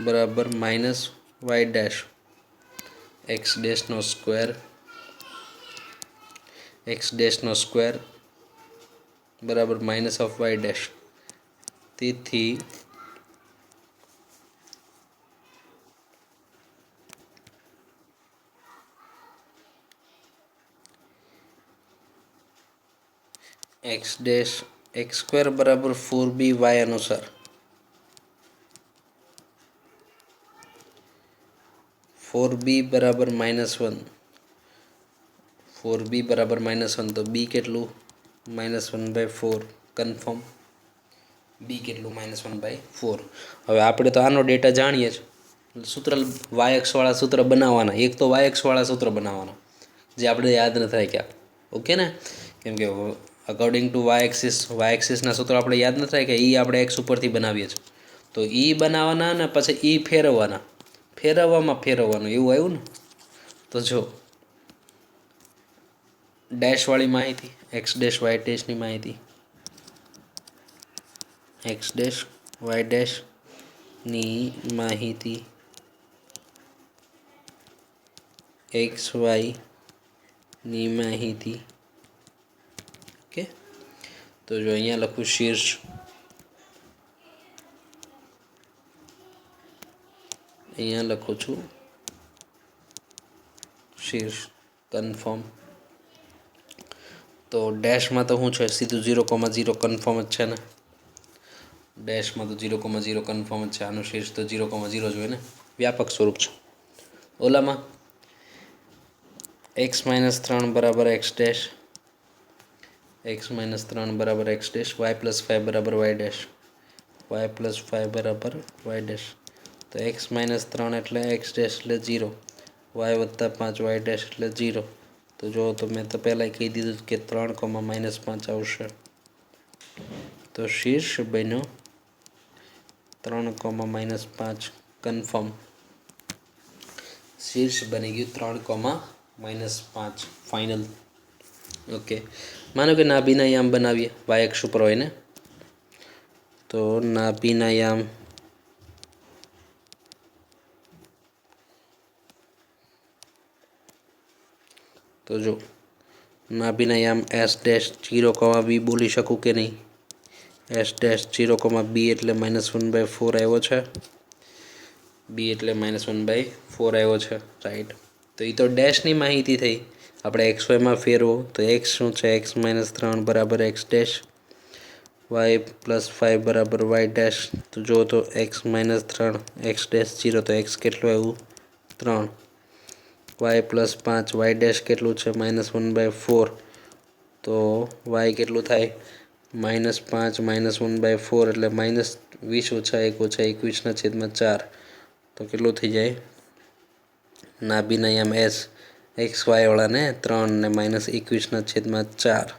બરાબર -y dash x dash square बराबर -y डैश તેથી एक्स स्क्वेर बराबर 4by अनुसार 4b बराबर -1 4b बराबर -1 तो b केटलू -1/4 कन्फर्म b केटलू -1/4। હવે આપણે તો આનો ડેટા જાણીએ જ સૂત્ર y અક્ષ વાળા સૂત્ર બનાવવાના એક તો y અક્ષ વાળા સૂત્ર બનાવવાના જે આપણે યાદ ન થાય ક્યાં ઓકે ને કેમ કે અકોર્ડિંગ ટુ y એક્સિસના સૂત્રો આપણે યાદ ન થાય કે એ આપણે x ઉપરથી બનાવીએ છીએ તો એ બનાવવાના ને પછી એ ફેરવવાના ફેરવવાનું એવું આવ્યું ને તો જો ડેશવાળી માહિતી એક્સ ડેશ વાય ડેશની માહિતી एक्स डैश वाय डैश नी माहिती एक्स वाय नी माहिती ओके। तो जो अहींया लखूँ शीर्ष अहींया लखूँ छूँ शीर्ष कन्फर्म तो डैश में तो शू है सीधू 0,0 कन्फर्म ज है ने डैश में तो 0,0 कन्फर्म है आनु शीर्ष तो 0,0 जो है ने व्यापक स्वरूप है ओला में x-3 बराबर एक्स डैश x-3 बराबर एक्स डैश y+5 बराबर y डैश y+5 बराबर y डैश तो x-3 एटले एक्स डैश एटले 0 y+5 y डैश एटले 0 तो जो तो मैं तो पहला कही दीधुं कि 3,-5 आवशे तो शीर्ष बन्यो 3,-5 कन्फर्म शीर्ष बनी गयु 3,-5 फाइनल ओके। मानो कि नाभीना याम बनावीए y अक्ष पर होय ने तो नाभीना याम तो जो नाभीना याम एस डैश 0,b बोली शकूँ कि नहीं एस डैश 0,b एटले -1/4 आव्यो छे b एटले -1/4 आव्यो छे राइट। तो ये तो डैशनी माहिती थई आपणे एक्स वाय में फेरवो तो एक्स शू है x-3 बराबर एक्स डैश y+5 बराबर y डैश तो जो तो x-3 एक्स डैश 0 तो एक्स केटलुं आव्युं 3 y+5 y डैश केटलुं छे -1/4 तो y केटलुं थाय -5 -1/4 एटले -20 - 1 -21/4 तो केटलुं थई जाय नाभीना याम एस एक्स वाय वाला ने 3 ने -21/4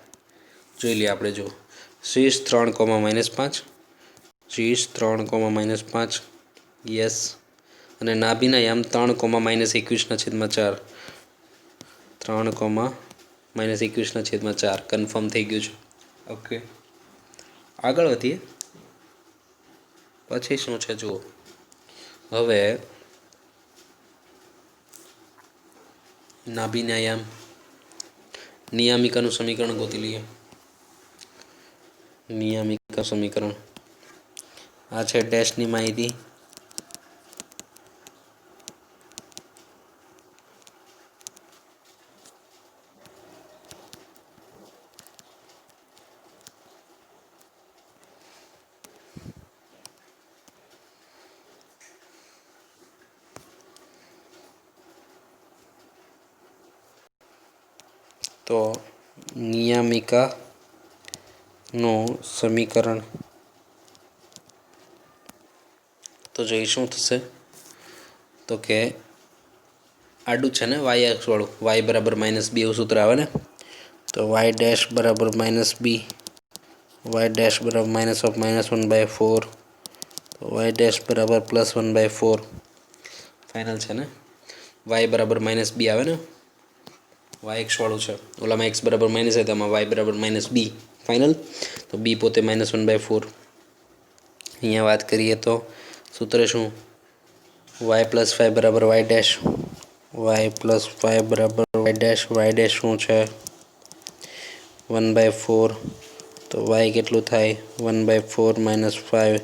જોઈ લઈએ આપણે જો शीर्ष 3,-5 शीर्ष 3,-5 यस અને નાભીના યામ 3,-21/4 3,-21/4 કન્ફર્મ થઈ ગયું છે ઓકે। આગળ વધીએ પછી શું છે જુઓ હવે નાભીના યામ નિયામિકાનું સમીકરણ ગોતી લઈએ નિયામિકા સમીકરણ આ છે ડેશની માહિતી તો નિયામિકાનું સમીકરણ તો જોઈ શું થશે તો કે આડું છે ને વાય એક્સ વાળું, વાય બરાબર માઇનસ બી એવું સૂત્ર આવે ને, તો વાય ડેશ બરાબર માઇનસ બી, વાય ડેશ બરાબર -1/4, તો વાય ડેશ બરાબર +1/4 ફાઇનલ છે ને. વાય બરાબર માઇનસ બી આવે ને, વાય એક્સ વાળું છે, ઓલામાં એક્સ બરાબર માઇનસ છે, તેમાં વાય બરાબર માઇનસ બી ફાઇનલ. તો બી પોતે -1/4. અહીંયા વાત કરીએ તો સૂત્ર શું, વાય પ્લસ 5 બરાબર વાય ડેશ, વાય પ્લસ 5 બરાબર વાય ડેશ, વાય ડેશ શું છે 1/4, તો વાય કેટલું થાય 1/4 - 5,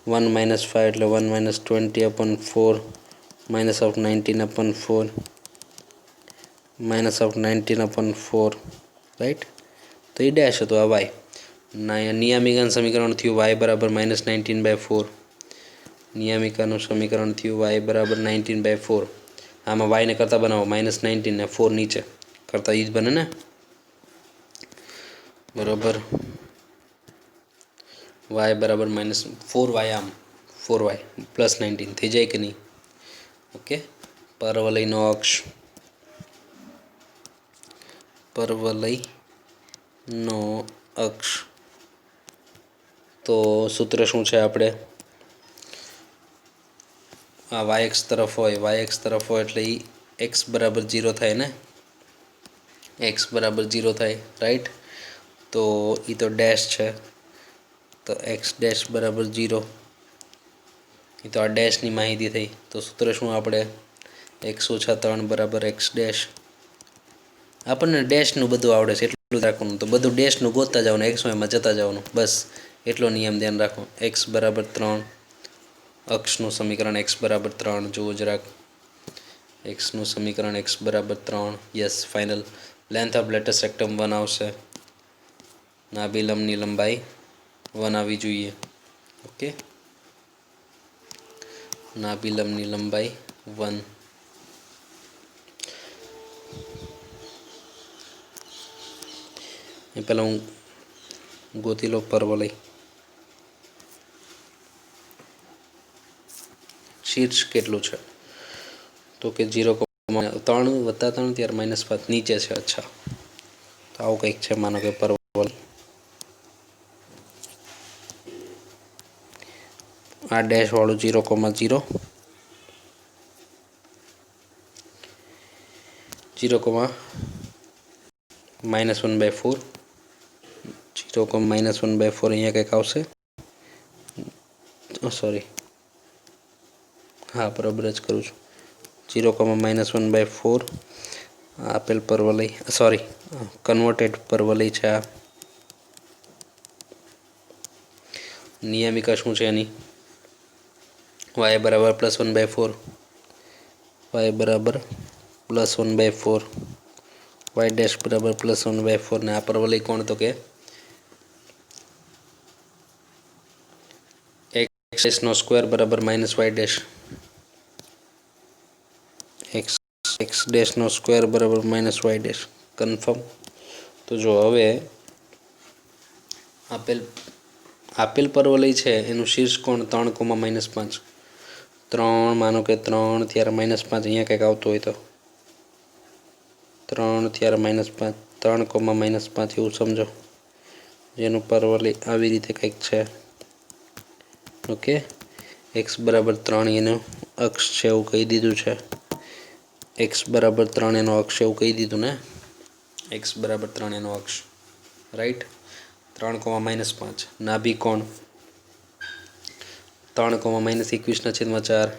1 - 5 એટલે 1 - 20/4 -19/4 -19/4 રાઈટ. તો એ ડેશ હતું આ વાય. નિયામિકાનું સમીકરણ થયું વાય બરાબર -19/4, નિયામિકાનું સમીકરણ થયું વાય બરાબર 19/4. આમાં વાયને કરતાં બનાવો -19 ને 4 નીચે કરતાં એ જ બને ને બરાબર. વાય બરાબર -4y, આમ 4y +19 થઈ જાય કે નહીં. ઓકે. પરવલયનો અક્ષ, પરવલયનો અક્ષ તો સૂત્ર શું છે આપણે, આ વાય એક્સ તરફ હોય, વાય એક્સ તરફ હોય એટલે એ એક્સ બરાબર 0 થાય ને, એક્સ બરાબર 0 થાય રાઈટ. તો એ તો ડેશ છે, તો એક્સ ડેશ બરાબર 0, એ તો આ ડેશની માહિતી થઈ. તો સૂત્ર શું આપણે, એક્સ ઓછા 3 બરાબર એક્સ ડેશ. આપણને ડેશનું બધું આવડે છે એટલું રાખવાનું, તો બધું ડેશનું ગોતતા જવાનું, એક્સ વાયમાં જતા જવાનું, બસ એટલો નિયમ ધ્યાન રાખો. એક્સ બરાબર 3, અક્ષનું સમીકરણ એક્સ બરાબર 3 જુઓ જરાક, એક્સનું સમીકરણ એક્સ બરાબર 3, yes final. Length of latus rectum 1 આવશે, નાભિલંબની લંબાઈ 1 આવી જોઈએ. ઓકે, નાભિલંબની લંબાઈ 1. એ પહેલાં હું ગોતી લો પરવલય. શીર્ષ કેટલું છે તો કે 0,3 + 3 ત્યારે -5 નીચે છે. અચ્છા, તો આવું કંઈક છે માનો કે પરવલય. આ ડેશ વાળું 0,0, 0,-1/4, 0,-1/4 અહીંયા કંઈક આવશે. સોરી, હા બરાબર જ કરું છું. 0,-1/4 આપેલ પરવલય, સોરી કન્વર્ટેડ પરવલય છે આ. નિયામિકા શું છે એની, વાય બરાબર +1/4, વાય બરાબર +1/4, વાય ડેશ બરાબર +1/4. ને આ પરવલય કોણ તો કે એક્સનો સ્ક્વેર બરાબર -y ડેશ, એક્સ ડેશનો સ્ક્વેર બરાબર -y ડેશ. કન્ફર્મ. તો જો હવે આપેલ પરવલય છે એનું શીર્ષ કોણ 3,-5, 3 માનો કે 3 ત્યારે -5 અહીંયા કંઈક આવતું હોય તો 3 ત્યારે -5, 3,-5 એવું સમજો, જેનું પરવલય આવી રીતે કંઈક છે. ઓકે, એક્સ બરાબર 3 એનો અક્ષ છે એવું કહી દીધું છે, એક્સ બરાબર 3 એનો અક્ષ એવું કહી દીધું ને, એક્સ બરાબર 3 એનો અક્ષ રાઈટ. 3,-5 નાભી કોણ 3,-21/4,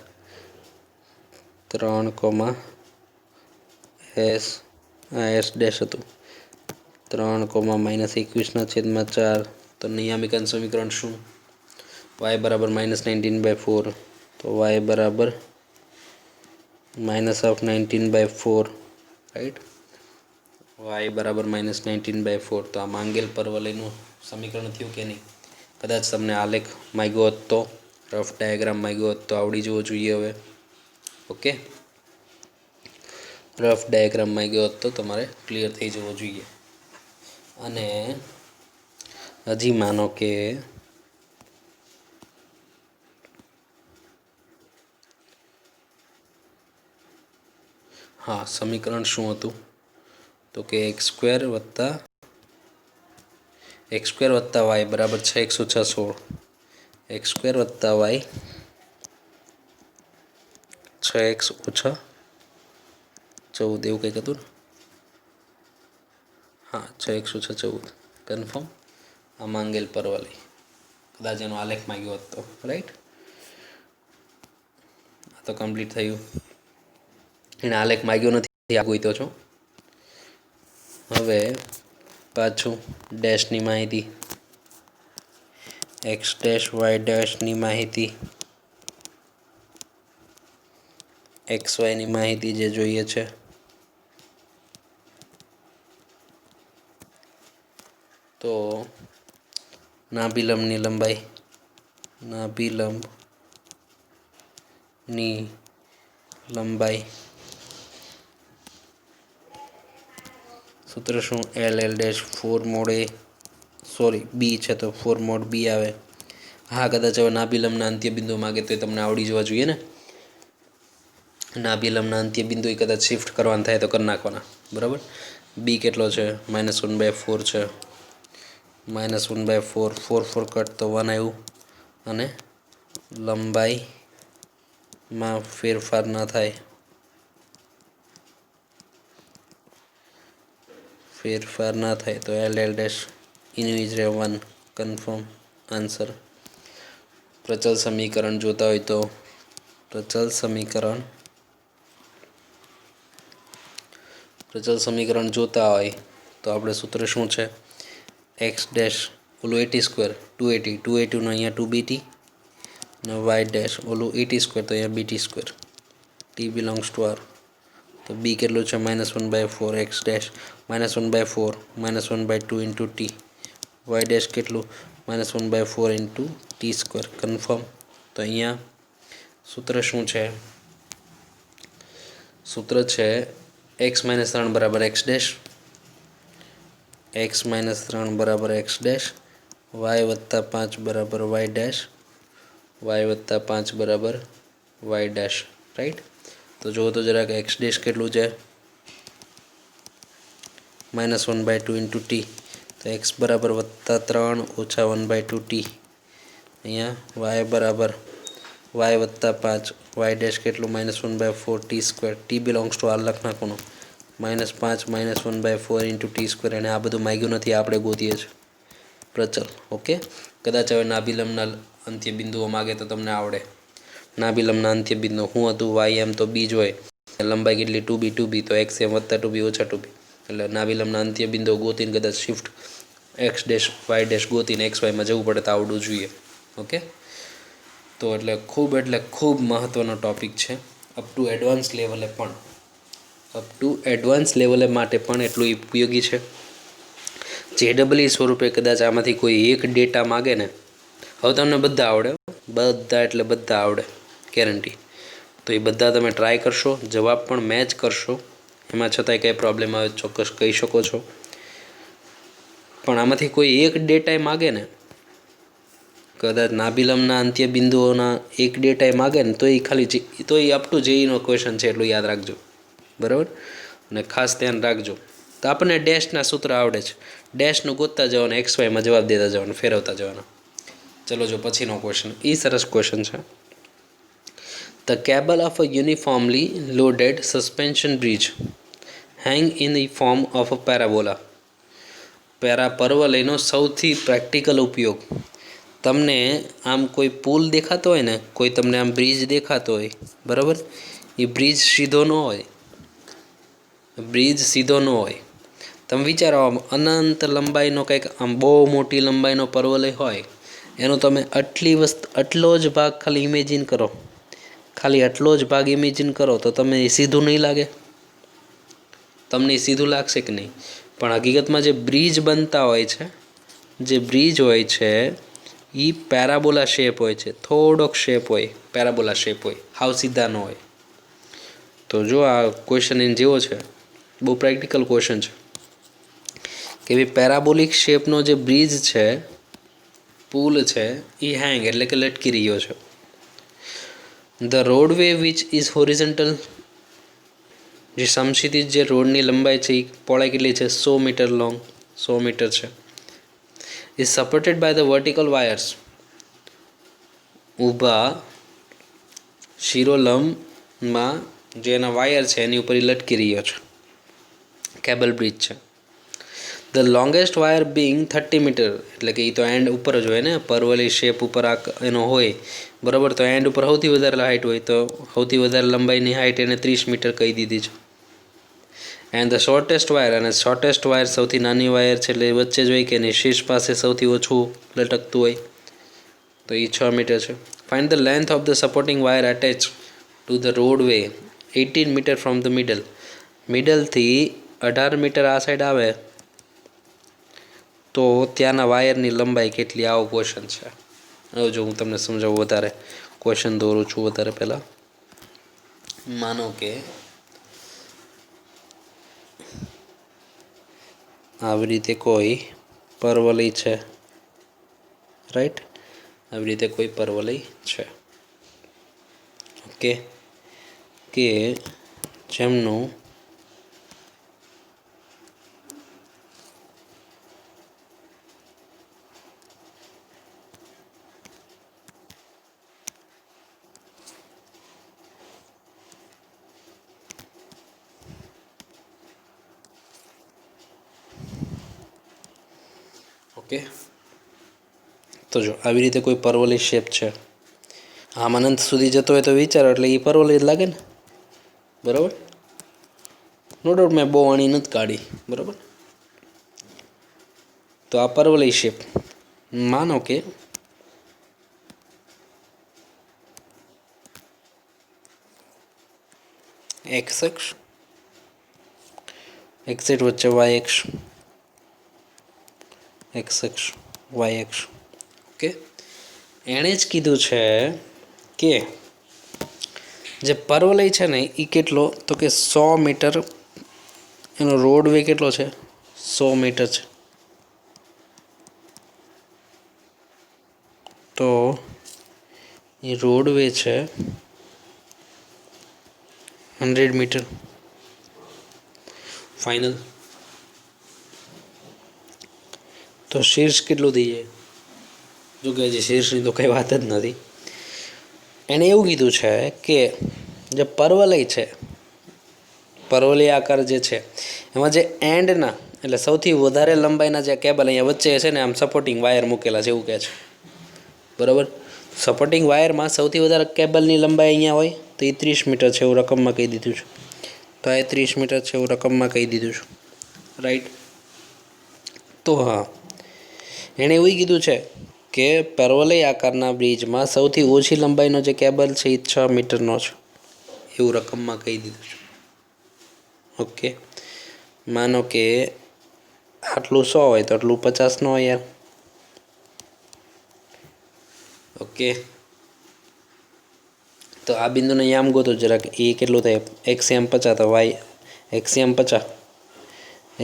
3, એસ ડેશ હતું 3,-21/4. તો નિયામિકાનું સમીકરણ શું, વાય બરાબર -19/4, તો વાય બરાબર -19/4 રાઈટ, વાય બરાબર -19/4. તો આ માંગેલ પરવલયનું સમીકરણ થયું કે નહીં. કદાચ તમને આલેખ માંગ્યો હોત તો, રફ ડાયાગ્રામ માંગ્યો હોત તો આવડી જવો જોઈએ હવે. ઓકે, રફ ડાયાગ્રામમાં ગયો તો તમારે ક્લિયર થઈ જવો જોઈએ. અને હજી માનો કે હા, સમીકરણ શું હતું તો કે એક્સ સ્ક્વેર વત્તા વાય બરાબર 6x - 16. એક્સ સ્ક્વેર વત્તા વાય 6x - 14 એવું કંઈક હતું ને. હા, 6x - 14 કન્ફર્મ. આ માંગેલ પરવલય કદાચ એનો આલેખ માંગ્યો હતો, રાઈટ. આ તો કમ્પ્લીટ થયું. એને આલેખ માંગ્યો નથી, આ તો છો. હવે પાછું ડેશની માહિતી, એક્સ ડેશ વાય ડેશની માહિતી, એક્સ વાયની માહિતી જે જોઈએ છે. તો નાભિલંબની લંબાઈ સૂત્ર શું? એલ ડેશ 4 મોડ એ, સોરી બી છે તો 4 મોડ બી આવે. હા, કદાચ હવે નાભિલંબના અંત્ય બિંદુ માગે તો તમને આવડી જવા જોઈએ ને. નાભિલંબના અંત્ય બિંદુ કદાચ શિફ્ટ કરવાના થાય તો કરી નાખવાના, બરાબર. બી કેટલો છે? -1/4 છે. -1/4, 4 કટ તો 1 આવ્યું. અને લંબાઈમાં ફેરફાર ના થાય, તો એલ ડેશ ઇનું ઇઝ 1 કન્ફર્મ આન્સર. પ્રચલ સમીકરણ જોતા હોય તો પ્રચલ સમીકરણ જોતા હોય તો આપણે સૂત્ર શું છે? એક્સ ડેશ ઓલું 80² 280 નો અહીંયા 2bt અને વાય ડેશ ઓલું 80² તો અહીંયા bt². T belongs to r. તો બી કેટલું છે? -1/4 x dash -1/4 -1/2 into t. Y dash કેટલું? -1/4 ઇન્ટુ t². કન્ફર્મ. તો અહીંયા સૂત્ર શું છે? સૂત્ર છે x - 3 બરાબર એક્સ ડેશ, x - 3 બરાબર એક્સ ડેશ, y + 5 બરાબર વાય ડેશ, y + 5 બરાબર વાય ડેશ, રાઈટ. તો જુઓ તો જરાક એક્સ ડેશ કેટલું છે? -1/2 ઇન્ટુ ટી. તો એક્સ બરાબર +3 ઓછા 1/2 ટી. અહીંયા વાય બરાબર વાય + 5 વાય ડેશ કેટલું? -1/4 t². T belongs to R લખ નાખવાનું. -5 -1/4 ઇન્ટુ t². એને આ બધું માગ્યું નથી, આપણે ગોતીએ છીએ પ્રચલ. ઓકે. કદાચ હવે નાભિલંબના અંત્ય બિંદુઓ માગે તો તમને આવડે. નાભિલંબના અંત્ય બિંદુ શું હતું? વાય એમ તો બી જ હોય, લંબાઈ કેટલી? 2b તો એક્સ એમ + 2b ઓછા 2b. એટલે નાભિલંબના અંત્ય બિંદુઓ ગોતીને કદાચ shift X dash Y dash ગોતીને એક્સ વાયમાં જવું પડે તો આવડવું જોઈએ. ઓકે. તો એટલે ખૂબ મહત્ત્વનો ટૉપિક છે. અપ ટુ એડવાન્સ લેવલે માટે પણ એટલું ઉપયોગી છે. જેડબલઈ સ્વરૂપે કદાચ આમાંથી કોઈ એક ડેટા માગે ને, હવે તમને બધા આવડે, બધા આવડે ગેરંટી. તો એ બધા તમે ટ્રાય કરશો, જવાબ પણ મેચ કરશો. એમાં છતાંય કંઈ પ્રોબ્લેમ આવે ચોક્કસ કહી શકો છો. પણ આમાંથી કોઈ એક ડેટા માગે ને, કદાચ નાભિલંબના અંત્ય બિંદુઓના એક ડેટા માગે ને, તો એ અપ ટુ જેઈનો ક્વેશ્ચન છે, એટલું યાદ રાખજો, બરાબર. અને ખાસ ધ્યાન રાખજો. તો આપણને ડેશના સૂત્ર આવડે છે, ડેશનું ગોતતા જવાનું, એક્સ વાયમાં જવાબ દેતા જવાનું, ફેરવતા જવાના. ચલો જો પછીનો ક્વેશ્ચન, એ સરસ ક્વેશ્ચન છે. The cable of a uniformly loaded suspension bridge hang in the form of a parabola. પરવલયનો સૌથી પ્રેક્ટિકલ ઉપયોગ. તમને આમ કોઈ પુલ દેખાતો હોય ને, કોઈ તમને આમ બ્રિજ દેખાતો હોય, બરાબર. એ બ્રિજ સીધો ન હોય. તમે વિચારો, આમ અનંત લંબાઈનો કંઈક આમ બહુ મોટી લંબાઈનો પરવલય હોય, એનો તમે આટલો જ ભાગ ખાલી ઇમેજિન કરો, તો તમે એ સીધું નહીં લાગે? તમને એ સીધું લાગશે કે નહીં? પણ હકીકતમાં જે બ્રિજ બનતા હોય છે, એ પેરાબોલા શેપ હોય છે, થોડોક શેપ હોય, પેરાબોલા શેપ હોય, હાવ સીધા ન હોય. तो जो आ क्वेश्चन इन जेवो छे, बहु प्रेक्टिकल क्वेश्चन है कि भाई पेराबोलिक शेपनो जो ब्रिज है, पुल है, ये हैंग एटले के लटकी रह्यो छे। The roadway which is horizontal, जो समक्षितिज जे रोडनी लंबाई है, पહોળાઈ કેટલી છે? 100 मीटर लॉन्ग, 100 मीटर है। Is supported by the vertical wires, ऊभा शिरोलंब में जो एना वायर है एनी ऊपर लटकी रह्यो छे, केबल ब्रिज है। The longest wire being 30 metre, एटले कि तो एंड ऊपर ज होय ने, परवली शेप ऊपर आ एनो होय बराबर, तो एंड ऊपर सौथी वधारे हाइट होय तो सौथी वधारे लंबाईनी हाइट एने 30 मीटर कही दीधी छे। एंड द शॉर्टेस्ट वायर, अने शॉर्टेस्ट वायर सौथी नानी वायर छे એટલે વચ્ચે જ હોય કે નહીં, શીર્ષ પાસે સૌથી ઓછું લટકતું હોય તો એ 6 મીટર છે। Find the length of the supporting wire attach to the roadway 18 metre from the middle, મિડલથી 18 મીટર આ સાઈડ આવે તો ત્યાંના વાયરની લંબાઈ કેટલી, આવો ક્વેશ્ચન છે। હવે જો હું તમને સમજાવું, વધારે ક્વેશ્ચન દોરું છું વધારે પહેલાં। માનો કે આવી રીતે કોઈ પરવલય છે, રાઈટ, આવી રીતે કોઈ પરવલય છે, ઓકે, કે જેમનું ओके, तो जो આવી રીતે કોઈ પરવલય શેપ છે, આમ અનંત સુધી જતો હોય તો વિચારો એટલે એ પરવલય જ લાગે ને, બરાબર। નો ડાઉટ મેં બહુ આણી નથી કાઢી, બરાબર। તો આ પરવલય શેપ, માનો કે એક્સ અક્ષ, એક્ઝેટ વચ્ચે વાય અક્ષ, एक्स अक्ष वाय अक्ष, ओके। एणे ज कीधुं छे के जे परवलय छे ने ई केटलो, तो के 100 मीटर एनो रोडवे केटलो छे, 100 मीटर छे, तो ये रोडवे छे 100 मीटर फाइनल। तो शीर्ष કેટલું થઈ જાય? જો કે હજી શીર્ષની તો કંઈ વાત જ નથી। એણે એવું કીધું છે કે જે પરવલય છે, પરવલય આકાર જે છે એમાં જે એન્ડના એટલે સૌથી વધારે લંબાઈના જે કેબલ અહીંયા વચ્ચે છે ને, આમ સપોર્ટિંગ વાયર મૂકેલા છે એવું કહે છે, બરાબર। સપોર્ટિંગ વાયરમાં સૌથી વધારે કેબલની લંબાઈ અહીંયા હોય તો એ 30 મીટર છે એવું રકમમાં કહી દીધું છે, તો આ 30 મીટર છે એવું રકમમાં કહી દીધું છે, રાઈટ। તો હા, એણે એવું કીધું છે કે પરવલય આકારના બ્રિજમાં સૌથી ઓછી લંબાઈનો જે કેબલ છે એ 6 મીટરનો છે એવું રકમમાં કહી દીધું છે, ઓકે। માનો કે આટલું 100 હોય તો આટલું 50 ન હોય યાર, ઓકે। તો આ બિંદુને યામ ગોતો જરાક, એ કેટલું થાય? એક્સ એમ 50 તો વાય એક્સ એમ 50,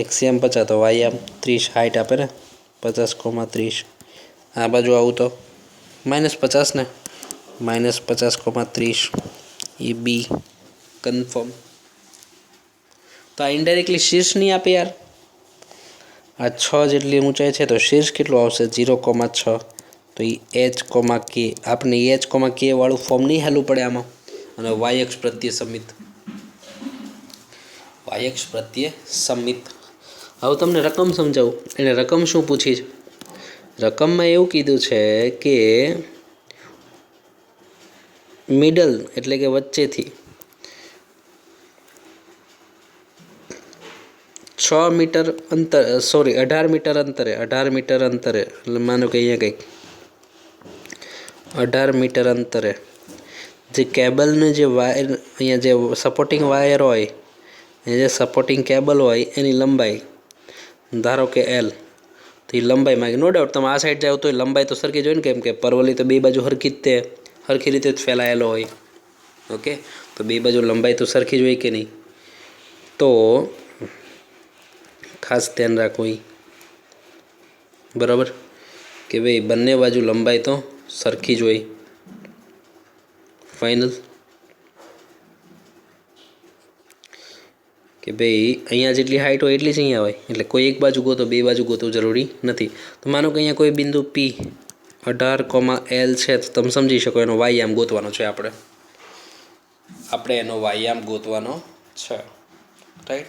એક્સ એમ 50 તો વાય એમ 30 હાઇટ આપે ને, 50,30। આ બાજુ આવું તો -50 ને, -50,30 એ બી કન્ફર્મ। તો આ ઇનડાયરેક્ટલી શીર્ષ નહીં આપે યાર, આ 6 જેટલી ઊંચાઈ છે તો શીર્ષ કેટલું આવશે? 0,6, તો એ એચ કોમા કે, આપણે એચ કોમા કે વાળું ફોર્મ નહીં હાલવું પડે આમાં, અને વાય અક્ષ પ્રત્યે સમિત, વાય અક્ષ પ્રત્યે સમિત। હવે તમને રકમ સમજાવું, એને રકમ શું પૂછી છે? રકમમાં એવું કીધું છે કે મિડલ એટલે કે વચ્ચેથી 6 મીટર અંતર, સોરી 18 મીટર અંતરે, 18 મીટર અંતરે, એટલે માનો કે અહીંયા કંઈક 18 મીટર અંતરે જે કેબલનું જે વાયર, અહીંયા જે સપોર્ટિંગ વાયર હોય, એ જે સપોર્ટિંગ કેબલ હોય એની લંબાઈ ધારો કે એલ, તો એ લંબાઈ માંગે। નો ડાઉટ તમે આ સાઈડ જાઓ તો લંબાઈ તો સરખી જ હોય ને, કેમ કે પરવલય તો બે બાજુ હરખી રીતે જ ફેલાયેલો હોય, ઓકે। તો બે બાજુ લંબાઈ તો સરખી જ હોય કે નહીં, તો ખાસ ધ્યાન રાખવું એ બરાબર કે ભાઈ બંને બાજુ લંબાઈ તો સરખી જ હોય. ફાઇનલ કે ભાઈ અહીંયા જેટલી હાઇટ હોય એટલી જ અહીંયા હોય, એટલે કોઈ એક બાજુ ગોતો, બે બાજુ ગોતવું જરૂરી નથી. તો માનો કે અહીંયા કોઈ બિંદુ P 18,L છે, તો તમે સમજી શકો એનો વાયામ ગોતવાનો છે. આપણે એનો વાયામ ગોતવાનો છે, રાઈટ.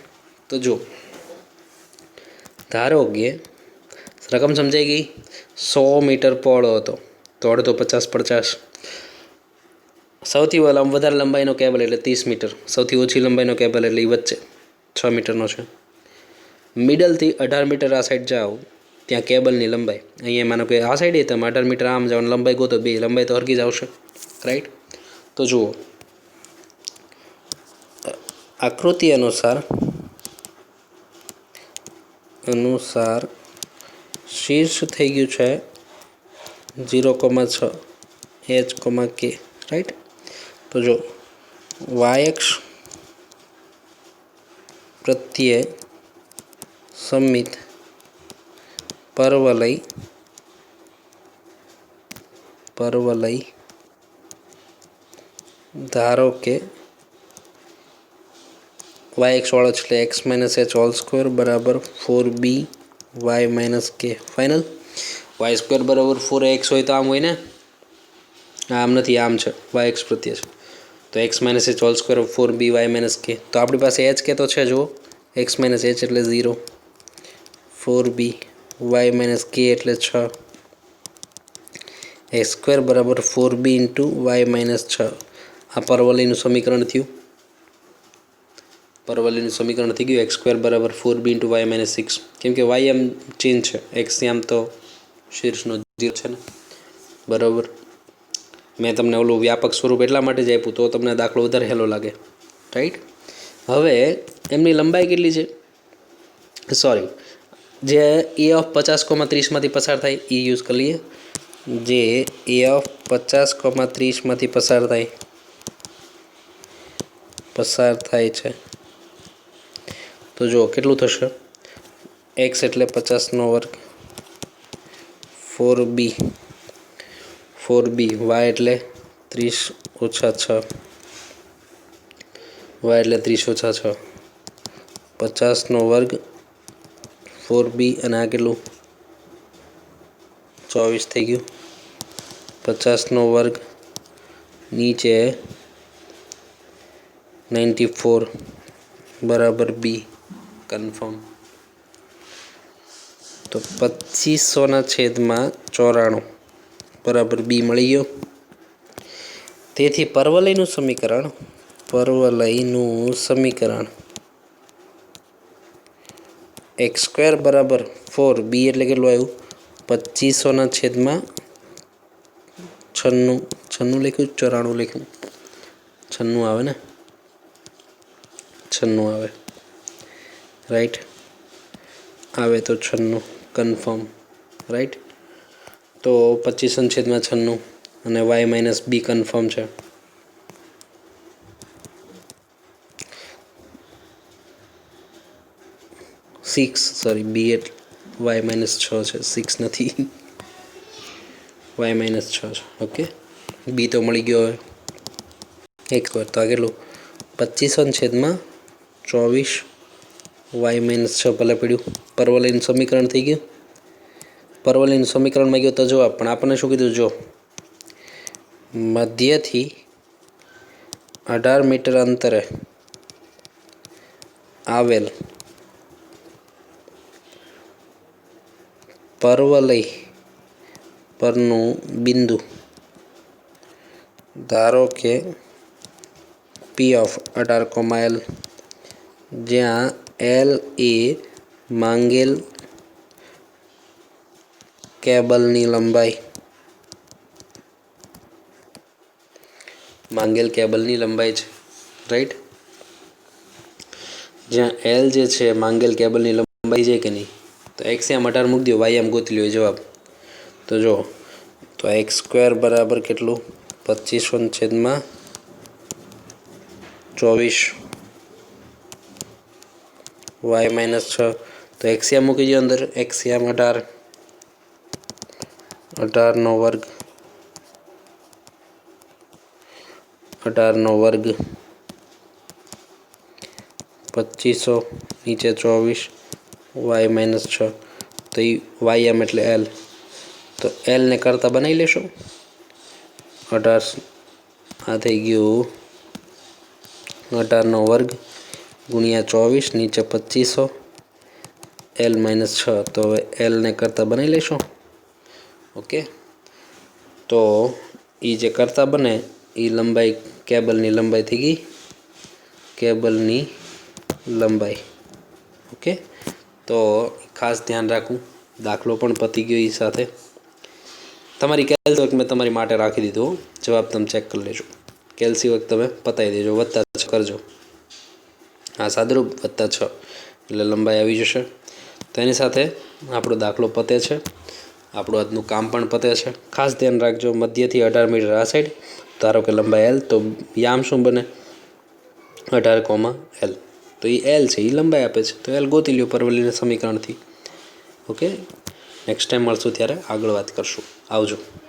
તો જો ધારો કે રકમ સમજાઈ ગઈ. 100 મીટર પહોળો હતો તો અડધો 50 સૌથી વધારે લંબાઈનો કેબલ એટલે 30 મીટર, સૌથી ઓછી લંબાઈનો કેબલ એટલે એ વચ્ચે 6 મીટરનો છે. મિડલથી 18 મીટર આ સાઈડ જાઓ ત્યાં કેબલની લંબાઈ, અહીંયા માનો કે આ સાઈડે તમે 18 મીટર આમ જાઓ લંબાઈ ગોતો, બે લંબાઈ તો હરકી જ આવશે, રાઈટ. તો જુઓ આકૃતિ અનુસાર શીર્ષ થઈ ગયું છે 0,6 h,k, રાઈટ. તો જો વાયક્ષ પ્રત્યે સમમિત પરવલય ધારો કે વાયક્ષ વાળો છે એટલે x - h હોલ સ્ક્વેર બરાબર 4b y - k. Final. Y square બરાબર 4x હોય તો આમ હોય ને, આમ નથી, આમ છે, વાયક્ષ પ્રત્યે છે તો x - h whole square 4b y - k. તો આપણી પાસે h કે તો છે, જુઓ x - h એટલે 0, 4b y - k એટલે 6, x સ્ક્વેર બરાબર 4b × y - 6. આ પરવલયનું સમીકરણ થયું. પરવલયનું સમીકરણ થઈ ગયું. x સ્ક્વેર બરાબર 4b × y - 6. કેમ કે y એમ ચેન્જ છે, x આમ તો શીર્ષનો 0 છે ને, બરાબર. મેં તમને ઓલું વ્યાપક સ્વરૂપ એટલા માટે જ આપ્યું તો તમને દાખલો વધારે હેલો લાગે, રાઈટ. હવે એમની લંબાઈ કેટલી છે, સોરી, જે a ઓફ 50,30 માંથી પસાર થાય એ યુઝ કરી લઈએ. જે a ઓફ 50,30 માંથી પસાર થાય છે, તો જો કેટલું થશે, x એટલે 50નો વર્ગ, 4b y એટલે 30 - 6, y એટલે 30 - 6, 50નો વર્ગ 4b અને આ કેટલું 24 થઈ ગયું. 50નો વર્ગ નીચે 94 બરાબર b, કન્ફર્મ. તો 25/94 બરાબર b મળી ગયો. તેથી પરવલયનું સમીકરણ x સ્ક્વેર બરાબર 4b એટલે કેટલું આવ્યું, 25/96 લખ્યું, 94 લખ્યું, 96 આવે ને, 96 આવે, રાઈટ. આવે તો 96 કન્ફર્મ, રાઈટ. તો 25/96 અને y - b કન્ફર્મ છે. b એટલે y - 6 છે, 6 નથી, y - 6 છે. ઓકે, b તો મળી ગયો. હવે x સ્ક્વેર તો આ કેટલું 25/24 y - 6 ભલે પડ્યું. પરવલયનું સમીકરણ થઈ ગયું. પરવલયનું સમીકરણમાં ગયો તો જવાબ, પણ આપણને શું કીધું, જો મધ્યથી 18 મીટર અંતરે આવેલ પરવલય પરનું બિંદુ ધારો કે P of 18, જ્યાં L એ માંગેલ કેબલની લંબાઈ છે, રાઈટ. જ્યાં L જે છે માંગેલ કેબલની લંબાઈ છે કે નહીં, તો x આમ 18 મૂકી દો, y આમ ગોતી લો જવાબ. તો જો તો x સ્ક્વેર બરાબર કેટલું 25/24 24 y - 6 તો એક્સિયામ મૂકી દો અંદર એક્સિયામ 18 નો વર્ગ 2500 નીચે 24 y - 6 તો એ વાય એટલે એલ તો એલને કરતાં બનાવી લેશો 18 આ થઈ ગયું 18 નો વર્ગ ગુણ્યા 24 નીચે 2500 એલ - 6 તો હવે એલને કરતાં બનાવી લેશો ઓકે તો એ જે કરતાં બને એ લંબાઈ કેબલની લંબાઈ થઈ ગઈ કેબલની લંબાઈ ઓકે તો ખાસ ધ્યાન રાખવું દાખલો પણ પતી ગયો એ સાથે તમારી કેલ્સી વર્ક મેં તમારી માટે રાખી દીધો જવાબ તમે ચેક કરી લેજો કેલ્સી વર્ક તમે પતાવી દેજો +6 કરજો હા સાદરૂપ +6 એટલે લંબાઈ આવી જશે તો એની સાથે આપણો દાખલો પતે છે આપણું આજનું કામ પણ પતે છે ખાસ ધ્યાન રાખજો મધ્યથી 18 મીટર આ સાઈડ ધારો કે લંબાઈ એલ તો યામ શું બને 18, એલ તો એ એલ છે એ લંબાઈ આપે છે તો એલ ગોતી લ્યો પરવલીના સમીકરણથી ઓકે નેક્સ્ટ ટાઈમ મળશું ત્યારે આગળ વાત કરશું આવજો